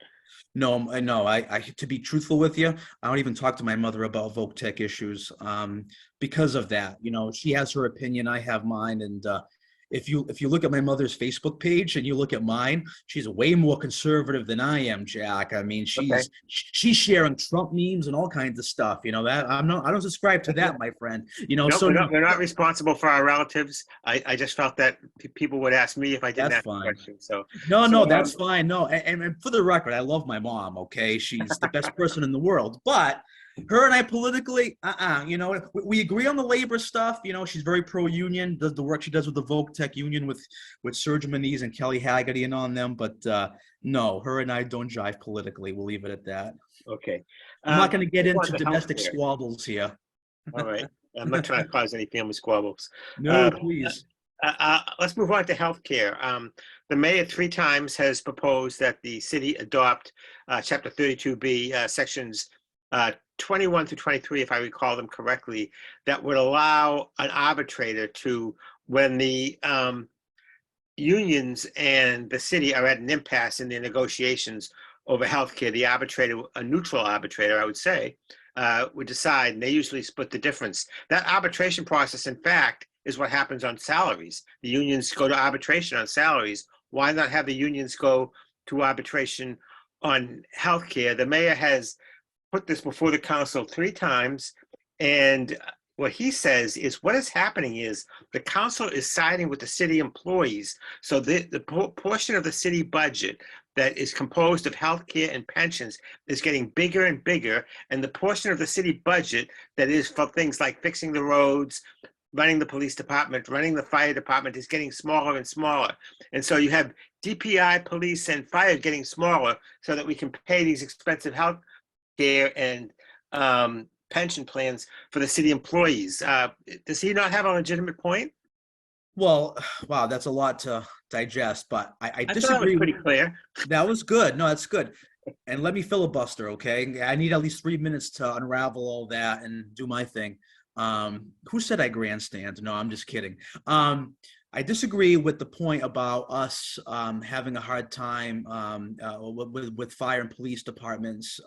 [SPEAKER 2] No, no. I to be truthful with you, I don't even talk to my mother about Voc Tech issues, because of that. You know, she has her opinion, I have mine, and if you look at my mother's Facebook page and you look at mine, she's way more conservative than I am, Jack. I mean,
[SPEAKER 1] Okay.
[SPEAKER 2] she's sharing Trump memes and all kinds of stuff. You know that I don't subscribe to that, my friend. You know,
[SPEAKER 1] No,
[SPEAKER 2] so no,
[SPEAKER 1] we're not responsible for our relatives. I just felt that people would ask me if I didn't
[SPEAKER 2] that's
[SPEAKER 1] ask the
[SPEAKER 2] fine.
[SPEAKER 1] question. So,
[SPEAKER 2] No,
[SPEAKER 1] so
[SPEAKER 2] no, that's fine. No, and for the record, I love my mom. Okay, she's the best person in the world. But her and I politically, you know, we agree on the labor stuff. You know, she's very pro-union. Does the work she does with the Voc Tech Union with Serge Moniz and Kelly Haggerty and on them. But no, her and I don't jive politically. We'll leave it at that.
[SPEAKER 1] okay.
[SPEAKER 2] I'm not going to get
[SPEAKER 1] Move on
[SPEAKER 2] into
[SPEAKER 1] to
[SPEAKER 2] domestic
[SPEAKER 1] healthcare.
[SPEAKER 2] squabbles here.
[SPEAKER 1] All right. I'm not trying to cause any family squabbles.
[SPEAKER 2] No, please.
[SPEAKER 1] Let's move on to healthcare. The mayor 3 times has proposed that the city adopt Chapter 32B, sections 21 through 23, if I recall them correctly, that would allow an arbitrator to, when the unions and the city are at an impasse in their negotiations over healthcare, the arbitrator, a neutral arbitrator, I would say, would decide, and they usually split the difference. That arbitration process, in fact, is what happens on salaries. The unions go to arbitration on salaries. Why not have the unions go to arbitration on healthcare? The mayor has put this before the council 3 times, and what he says is what is happening is the council is siding with the city employees. So the portion of the city budget that is composed of healthcare and pensions is getting bigger and bigger, and the portion of the city budget that is for things like fixing the roads, running the police department, running the fire department is getting smaller and smaller. And so you have DPI, police, and fire getting smaller so that we can pay these expensive health care and pension plans for the city employees. Does he not have a legitimate point?
[SPEAKER 2] Well, wow, that's a lot to digest, but I
[SPEAKER 1] I thought it was
[SPEAKER 2] disagree.
[SPEAKER 1] pretty clear.
[SPEAKER 2] That was good. No, that's good. And let me filibuster, okay? I need at least 3 minutes to unravel all that and do my thing. Who said I grandstand? No, I'm just kidding. I disagree with the point about us having a hard time with fire and police departments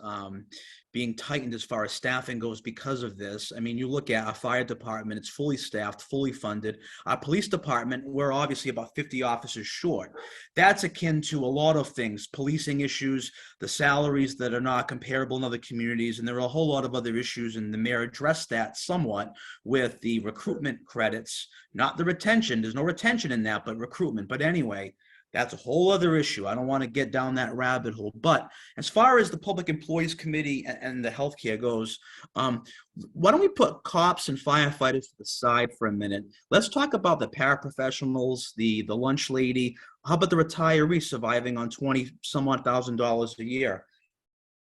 [SPEAKER 2] being tightened as far as staffing goes because of this. I mean, you look at our fire department, it's fully staffed, fully funded. Our police department, we're obviously about 50 officers short. That's akin to a lot of things, policing issues, the salaries that are not comparable in other communities, and there are a whole lot of other issues, and the mayor addressed that somewhat with the recruitment credits, not the retention. There's no retention in that, but recruitment. But anyway, that's a whole other issue. I don't want to get down that rabbit hole. But as far as the Public Employees Committee and the healthcare goes, why don't we put cops and firefighters to the side for a minute? Let's talk about the paraprofessionals, the lunch lady. How about the retiree surviving on $20 some odd thousand a year?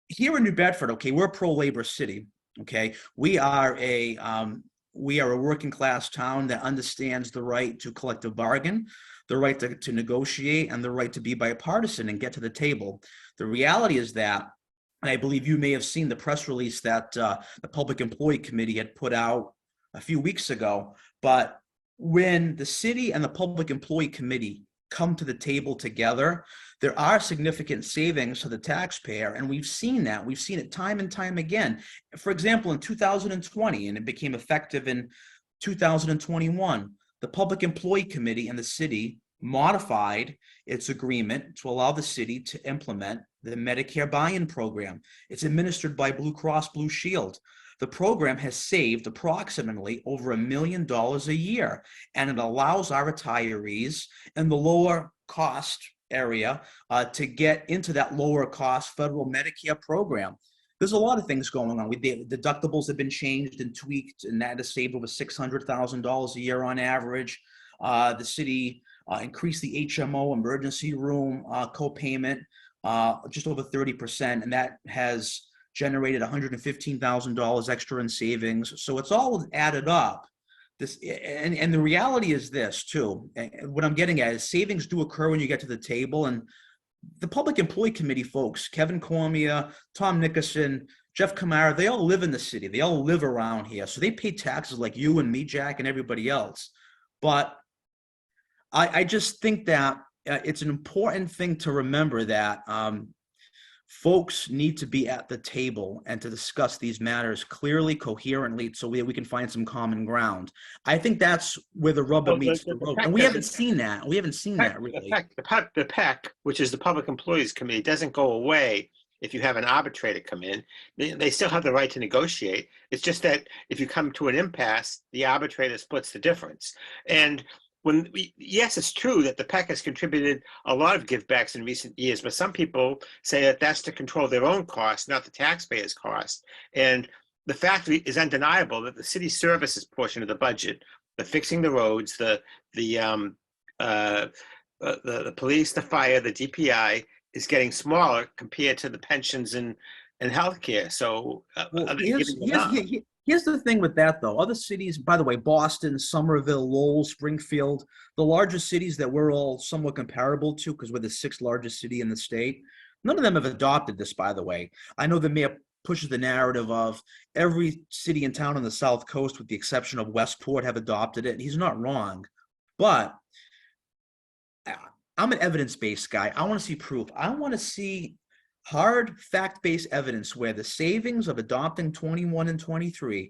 [SPEAKER 2] Here in New Bedford, okay, we're a pro-labor city. Okay, we are a working class town that understands the right to collective bargain, the right to negotiate, and the right to be bipartisan and get to the table. The reality is that, and I believe you may have seen the press release that the Public Employee Committee had put out a few weeks ago, but when the city and the Public Employee Committee come to the table together, there are significant savings to the taxpayer, and we've seen that. We've seen it time and time again. For example, in 2020, and it became effective in 2021, the Public Employee Committee and the city modified its agreement to allow the city to implement the Medicare buy-in program. It's administered by Blue Cross Blue Shield. The program has saved approximately over $1 million a year, and it allows our retirees in the lower cost area to get into that lower cost federal Medicare program. There's a lot of things going on. The deductibles have been changed and tweaked, and that has saved over $600,000 a year on average. The city increased the HMO emergency room co-payment just over 30%, and that has generated $115,000 extra in savings. So it's all added up. And the reality is this too. What I'm getting at is savings do occur when you get to the table, and the Public Employee Committee folks, Kevin Cormier, Tom Nickerson, Jeff Kamara, they all live in the city. They all live around here. So they pay taxes like you and me, Jack, and everybody else. But I just think that it's an important thing to remember that folks need to be at the table and to discuss these matters clearly, coherently, so we can find some common ground. I think that's where the rubber
[SPEAKER 1] Well,
[SPEAKER 2] meets the road. And we haven't seen that. We haven't seen that really.
[SPEAKER 1] The PEC, which is the Public Employees Committee, doesn't go away if you have an arbitrator come in. They still have the right to negotiate. It's just that if you come to an impasse, the arbitrator splits the difference. And yes, it's true that the PEC has contributed a lot of givebacks in recent years, but some people say that that's to control their own costs, not the taxpayers' cost. And the fact is undeniable that the city services portion of the budget, the fixing the roads, the police, the fire, the DPI, is getting smaller compared to the pensions and healthcare. So
[SPEAKER 2] well, here's the thing with that, though. Other cities, by the way, Boston, Somerville, Lowell, Springfield, the largest cities that we're all somewhat comparable to because we're the sixth largest city in the state, none of them have adopted this, by the way. I know the mayor pushes the narrative of every city and town on the South Coast, with the exception of Westport, have adopted it. And he's not wrong. But I'm an evidence-based guy. I want to see proof. I want to see hard fact-based evidence where the savings of adopting 21 and 23,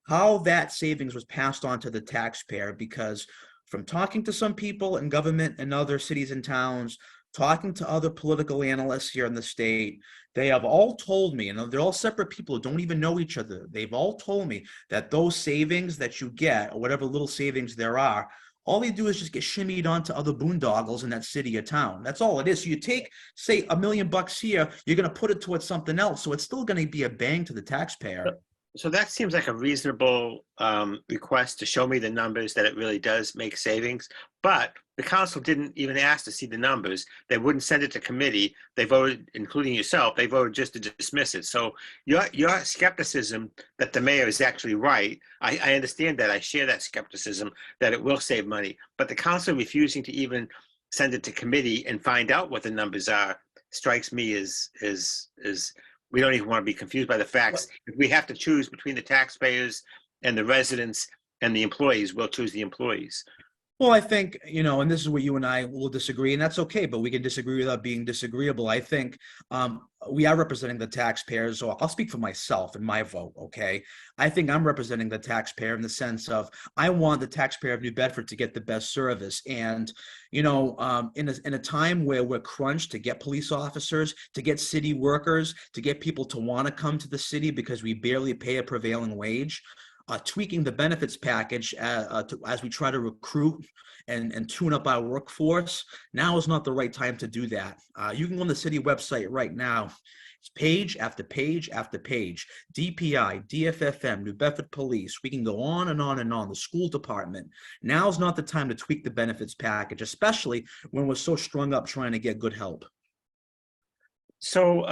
[SPEAKER 2] how that savings was passed on to the taxpayer. Because from talking to some people in government and other cities and towns, talking to other political analysts here in the state, they have all told me, and they're all separate people who don't even know each other, they've all told me that those savings that you get, or whatever little savings there are, all they do is just get shimmied onto other boondoggles in that city or town. That's all it is. So you take, say, $1 million here, you're going to put it towards something else. So it's still going to be a bang to the taxpayer.
[SPEAKER 1] So that seems like a reasonable request to show me the numbers that it really does make savings. But the council didn't even ask to see the numbers. They wouldn't send it to committee. They voted, including yourself, they voted just to dismiss it. So your skepticism that the mayor is actually right, I understand that. I share that skepticism that it will save money. But the council refusing to even send it to committee and find out what the numbers are strikes me as we don't even want to be confused by the facts. If we have to choose between the taxpayers and the residents and the employees, we'll choose the employees.
[SPEAKER 2] Well, I think, and this is where you and I will disagree, and that's okay, but we can disagree without being disagreeable. I think we are representing the taxpayers, so I'll speak for myself and my vote, okay? I think I'm representing the taxpayer in the sense of I want the taxpayer of New Bedford to get the best service. And, in a time where we're crunched to get police officers, to get city workers, to get people to want to come to the city because we barely pay a prevailing wage, tweaking the benefits package as we try to recruit and tune up our workforce, now is not the right time to do that. You can go on the city website right now. It's page after page after page. DPI, DFFM, New Bedford Police. We can go on and on and on. The school department. Now is not the time to tweak the benefits package, especially when we're so strung up trying to get good help.
[SPEAKER 1] So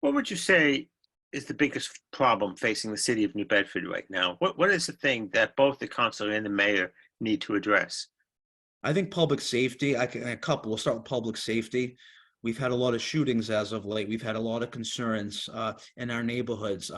[SPEAKER 1] what would you say is the biggest problem facing the city of New Bedford right now? What is the thing that both the councilor and the mayor need to address?
[SPEAKER 2] I think public safety. We'll start with public safety. We've had a lot of shootings as of late. We've had a lot of concerns in our neighborhoods.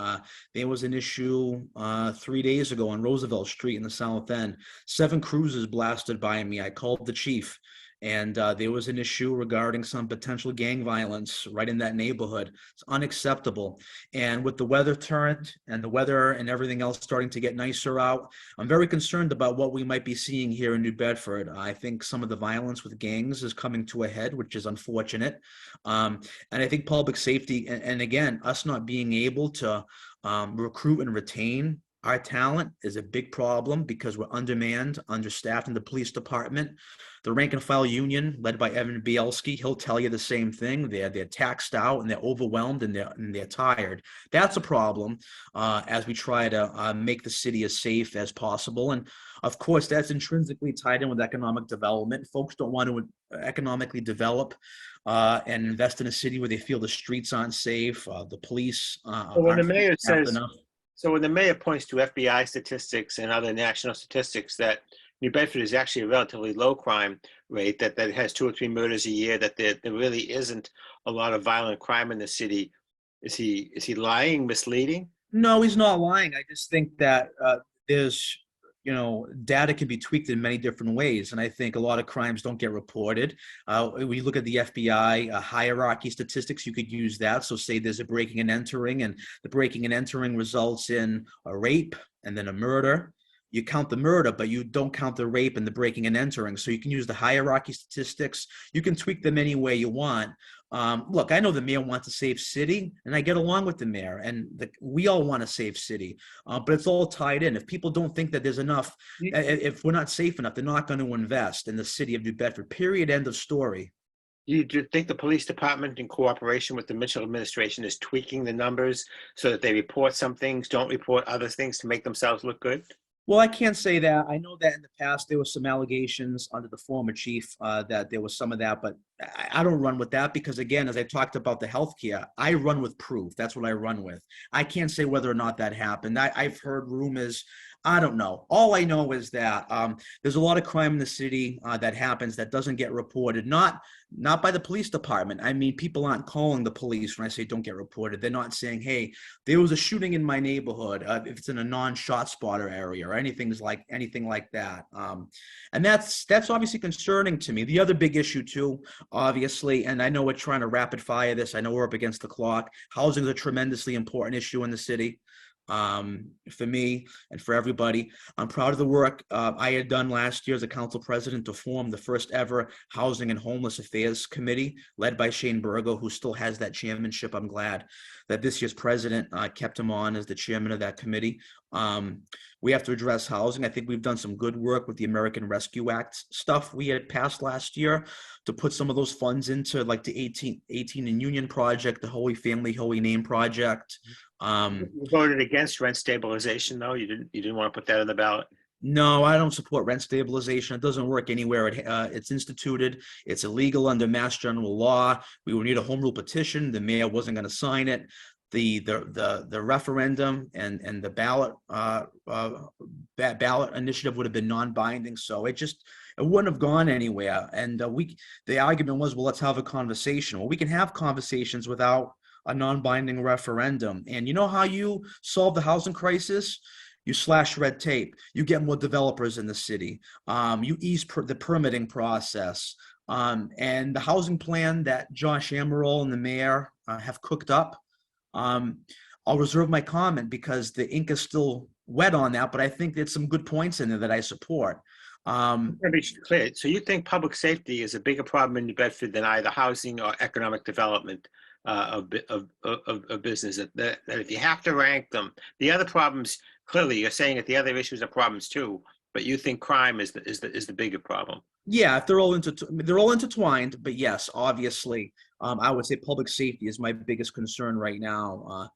[SPEAKER 2] There was an issue 3 days ago on Roosevelt Street in the South End. 7 cruisers blasted by me. I called the chief. And there was an issue regarding some potential gang violence right in that neighborhood. It's unacceptable. And with the weather turned and the weather and everything else starting to get nicer out, I'm very concerned about what we might be seeing here in New Bedford. I think some of the violence with gangs is coming to a head, which is unfortunate. And I think public safety, and again, us not being able to recruit and retain our talent is a big problem because we're undermanned, understaffed in the police department. The rank and file union, led by Evan Bielski, he'll tell you the same thing. They're taxed out and they're overwhelmed and they're tired. That's a problem as we try to make the city as safe as possible. And of course, that's intrinsically tied in with economic development. Folks don't want to economically develop and invest in a city where they feel the streets aren't safe, the police
[SPEAKER 1] when the mayor says
[SPEAKER 2] enough.
[SPEAKER 1] So when the mayor points to FBI statistics and other national statistics that New Bedford is actually a relatively low crime rate, that has 2 or 3 murders a year, that there really isn't a lot of violent crime in the city, Is he lying, misleading?
[SPEAKER 2] No, he's not lying. I just think that there's, data can be tweaked in many different ways. And I think a lot of crimes don't get reported. We look at the FBI hierarchy statistics, you could use that. So say there's a breaking and entering, and the breaking and entering results in a rape and then a murder. You count the murder, but you don't count the rape and the breaking and entering. So you can use the hierarchy statistics. You can tweak them any way you want. Look, I know the mayor wants to save city, and I get along with the mayor, and we all want to save city, but it's all tied in. If people don't think that there's enough, if we're not safe enough, they're not going to invest in the city of New Bedford. Period. End of story.
[SPEAKER 1] Do you think the police department, in cooperation with the Mitchell administration, is tweaking the numbers so that they report some things, don't report other things to make themselves look good?
[SPEAKER 2] Well, I can't say that. I know that in the past there were some allegations under the former chief that there was some of that, but I don't run with that because, again, as I talked about the healthcare, I run with proof. That's what I run with. I can't say whether or not that happened. I've heard rumors. I don't know. All I know is that there's a lot of crime in the city that happens that doesn't get reported. Not by the police department. I mean, people aren't calling the police when I say don't get reported. They're not saying, hey, there was a shooting in my neighborhood, if it's in a non-shot spotter area or anything like that. And that's obviously concerning to me. The other big issue too, obviously, and I know we're trying to rapid fire this. I know we're up against the clock. Housing is a tremendously important issue in the city. For me and for everybody. I'm proud of the work I had done last year as a council president to form the first ever Housing and Homeless Affairs Committee led by Shane Burgo, who still has that chairmanship. I'm glad that this year's president kept him on as the chairman of that committee. We have to address housing. I think we've done some good work with the American Rescue Act stuff we had passed last year to put some of those funds into like the 18 and Union project, the Holy Family, Holy Name project.
[SPEAKER 1] You voted against rent stabilization, though. You didn't want to put that on the ballot.
[SPEAKER 2] No, I don't support rent stabilization. It doesn't work anywhere. It's instituted. It's illegal under Mass General Law. We would need a home rule petition. The mayor wasn't going to sign it. The referendum and the ballot initiative would have been non-binding. So it wouldn't have gone anywhere. And the argument was, well, let's have a conversation. Well, we can have conversations without a non-binding referendum. And you know how you solve the housing crisis? You slash red tape. You get more developers in the city. You ease the permitting process. And the housing plan that Josh Amaral and the mayor have cooked up, I'll reserve my comment because the ink is still wet on that, but I think there's some good points in there that I support.
[SPEAKER 1] Let me be clear. So you think public safety is a bigger problem in New Bedford than either housing or economic development of business? That if you have to rank them, the other problems, clearly you're saying that the other issues are problems too, but you think crime is the bigger problem.
[SPEAKER 2] Yeah, if they're all intertwined, but yes, obviously, I would say public safety is my biggest concern right now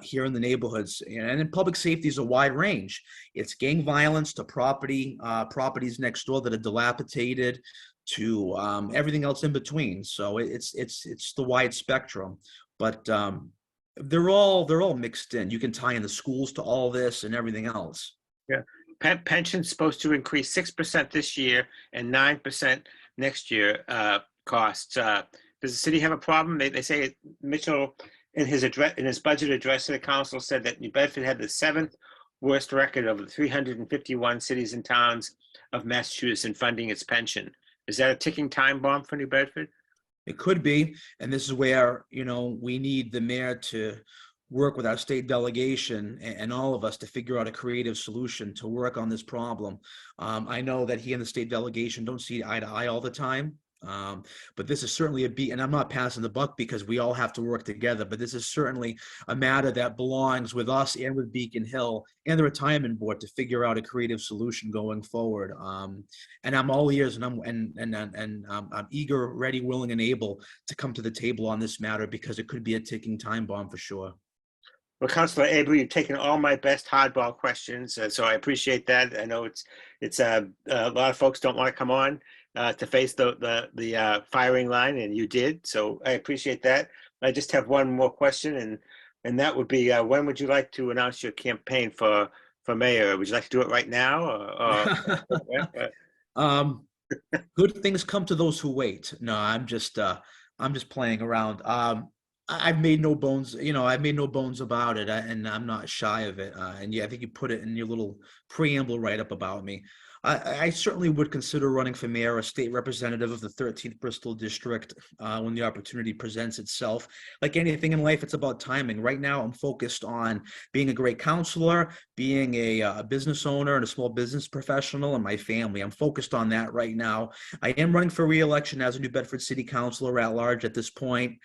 [SPEAKER 2] here in the neighborhoods. And in public safety is a wide range. It's gang violence to properties next door that are dilapidated, to everything else in between. So it's the wide spectrum, but they're all mixed in. You can tie in the schools to all this and everything else.
[SPEAKER 1] Yeah. Pension's supposed to increase 6% this year and 9% next year costs. Does the city have a problem? They say Mitchell, in his budget address to the council, said that New Bedford had the 7th worst record of the 351 cities and towns of Massachusetts in funding its pension. Is that a ticking time bomb for New Bedford?
[SPEAKER 2] It could be, and this is where we need the mayor to work with our state delegation and all of us to figure out a creative solution to work on this problem. I know that he and the state delegation don't see eye to eye all the time, but this is certainly a beat, and I'm not passing the buck because we all have to work together, but this is certainly a matter that belongs with us and with Beacon Hill and the retirement board to figure out a creative solution going forward. And I'm all ears, and I'm eager, ready, willing, and able to come to the table on this matter because it could be a ticking time bomb for sure.
[SPEAKER 1] Well, Councilor Abreu, you've taken all my best hardball questions, so I appreciate that. I know it's a lot of folks don't want to come on to face the firing line, and you did, so I appreciate that. I just have one more question, and that would be, when would you like to announce your campaign for mayor? Would you like to do it right now?
[SPEAKER 2] Good things come to those who wait. No, I'm just playing around. I've made no bones, I've made no bones about it, and I'm not shy of it. And yeah, I think you put it in your little preamble write-up about me. I certainly would consider running for mayor or state representative of the 13th Bristol District when the opportunity presents itself. Like anything in life, it's about timing. Right now, I'm focused on being a great counselor, being a business owner and a small business professional, and my family. I'm focused on that right now. I am running for re-election as a New Bedford City Councilor at large at this point.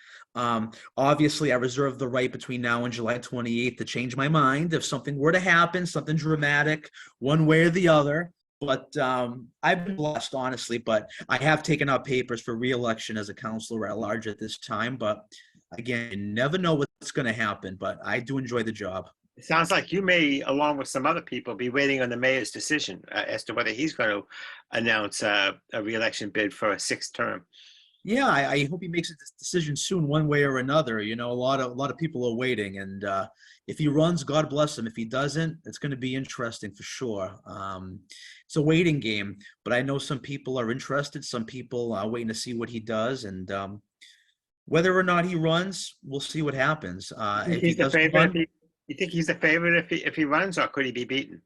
[SPEAKER 2] Obviously, I reserve the right between now and July 28th to change my mind if something were to happen, something dramatic, one way or the other. But I've been blessed, honestly. But I have taken out papers for re-election as a counselor at large at this time. But again, you never know what's going to happen. But I do enjoy the job.
[SPEAKER 1] It sounds like you may, along with some other people, be waiting on the mayor's decision as to whether he's going to announce a re-election bid for a sixth term.
[SPEAKER 2] Yeah, I hope he makes a decision soon, one way or another. A lot of people are waiting, and if he runs, God bless him. If he doesn't, it's going to be interesting for sure. It's a waiting game, but I know some people are interested. Some people are waiting to see what he does, and whether or not he runs, we'll see what happens. If he doesn't run,
[SPEAKER 1] You think he's the favorite if he runs, or could he be beaten?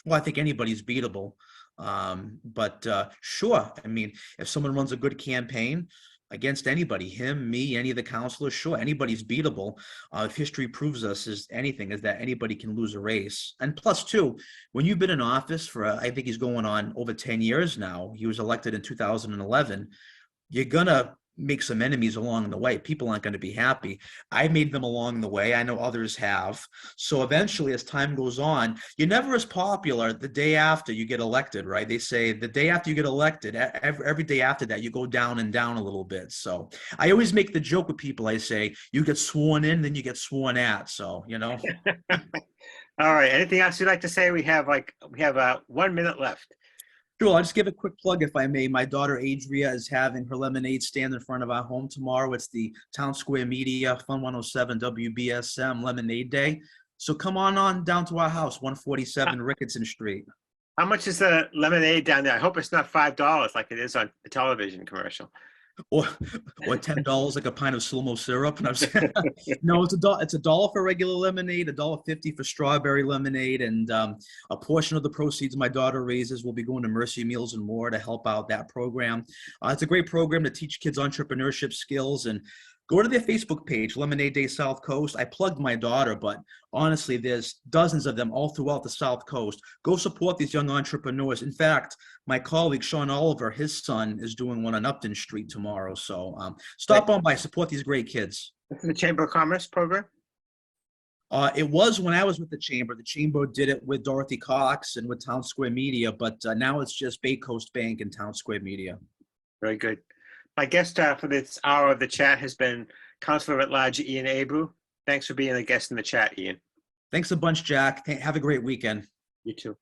[SPEAKER 2] well, I think anybody's beatable. But sure, I mean, if someone runs a good campaign against anybody, him, me, any of the counselors, sure, anybody's beatable. If history proves us is anything, is that anybody can lose a race. And plus, too, when you've been in office for, I think he's going on over 10 years now, he was elected in 2011, you're gonna make some enemies along the way. People aren't going to be happy. I made them along the way. I know others have. So eventually, as time goes on, you're never as popular the day after you get elected, right? They say the day after you get elected, every day after that, you go down and down a little bit. So I always make the joke with people. I say, you get sworn in, then you get sworn at. So,
[SPEAKER 1] All right. Anything else you'd like to say? We have 1 minute left.
[SPEAKER 2] Sure, I'll just give a quick plug if I may. My daughter Adria is having her lemonade stand in front of our home tomorrow. It's the Town Square Media Fun 107 WBSM Lemonade Day. So come on down to our house, 147 Ricketson Street.
[SPEAKER 1] How much is the lemonade down there? I hope it's not $5 like it is on the television commercial.
[SPEAKER 2] Or $10 like a pint of slow-mo syrup. No, it's $1 for regular lemonade, $1.50 for strawberry lemonade, and a portion of the proceeds my daughter raises will be going to Mercy Meals and More to help out that program. It's a great program to teach kids entrepreneurship skills. And go to their Facebook page, Lemonade Day South Coast. I plugged my daughter, but honestly, there's dozens of them all throughout the South Coast. Go support these young entrepreneurs. In fact, my colleague, Sean Oliver, his son is doing one on Upton Street tomorrow. So stop on by, support these great kids.
[SPEAKER 1] That's the Chamber of Commerce program?
[SPEAKER 2] It was when I was with the Chamber. The Chamber did it with Dorothy Cox and with Town Square Media, but now it's just Bay Coast Bank and Town Square Media.
[SPEAKER 1] Very good. My guest for this hour of the chat has been Councilor at Large Ian Abreu. Thanks for being a guest in the chat, Ian.
[SPEAKER 2] Thanks a bunch, Jack. Have a great weekend.
[SPEAKER 1] You too.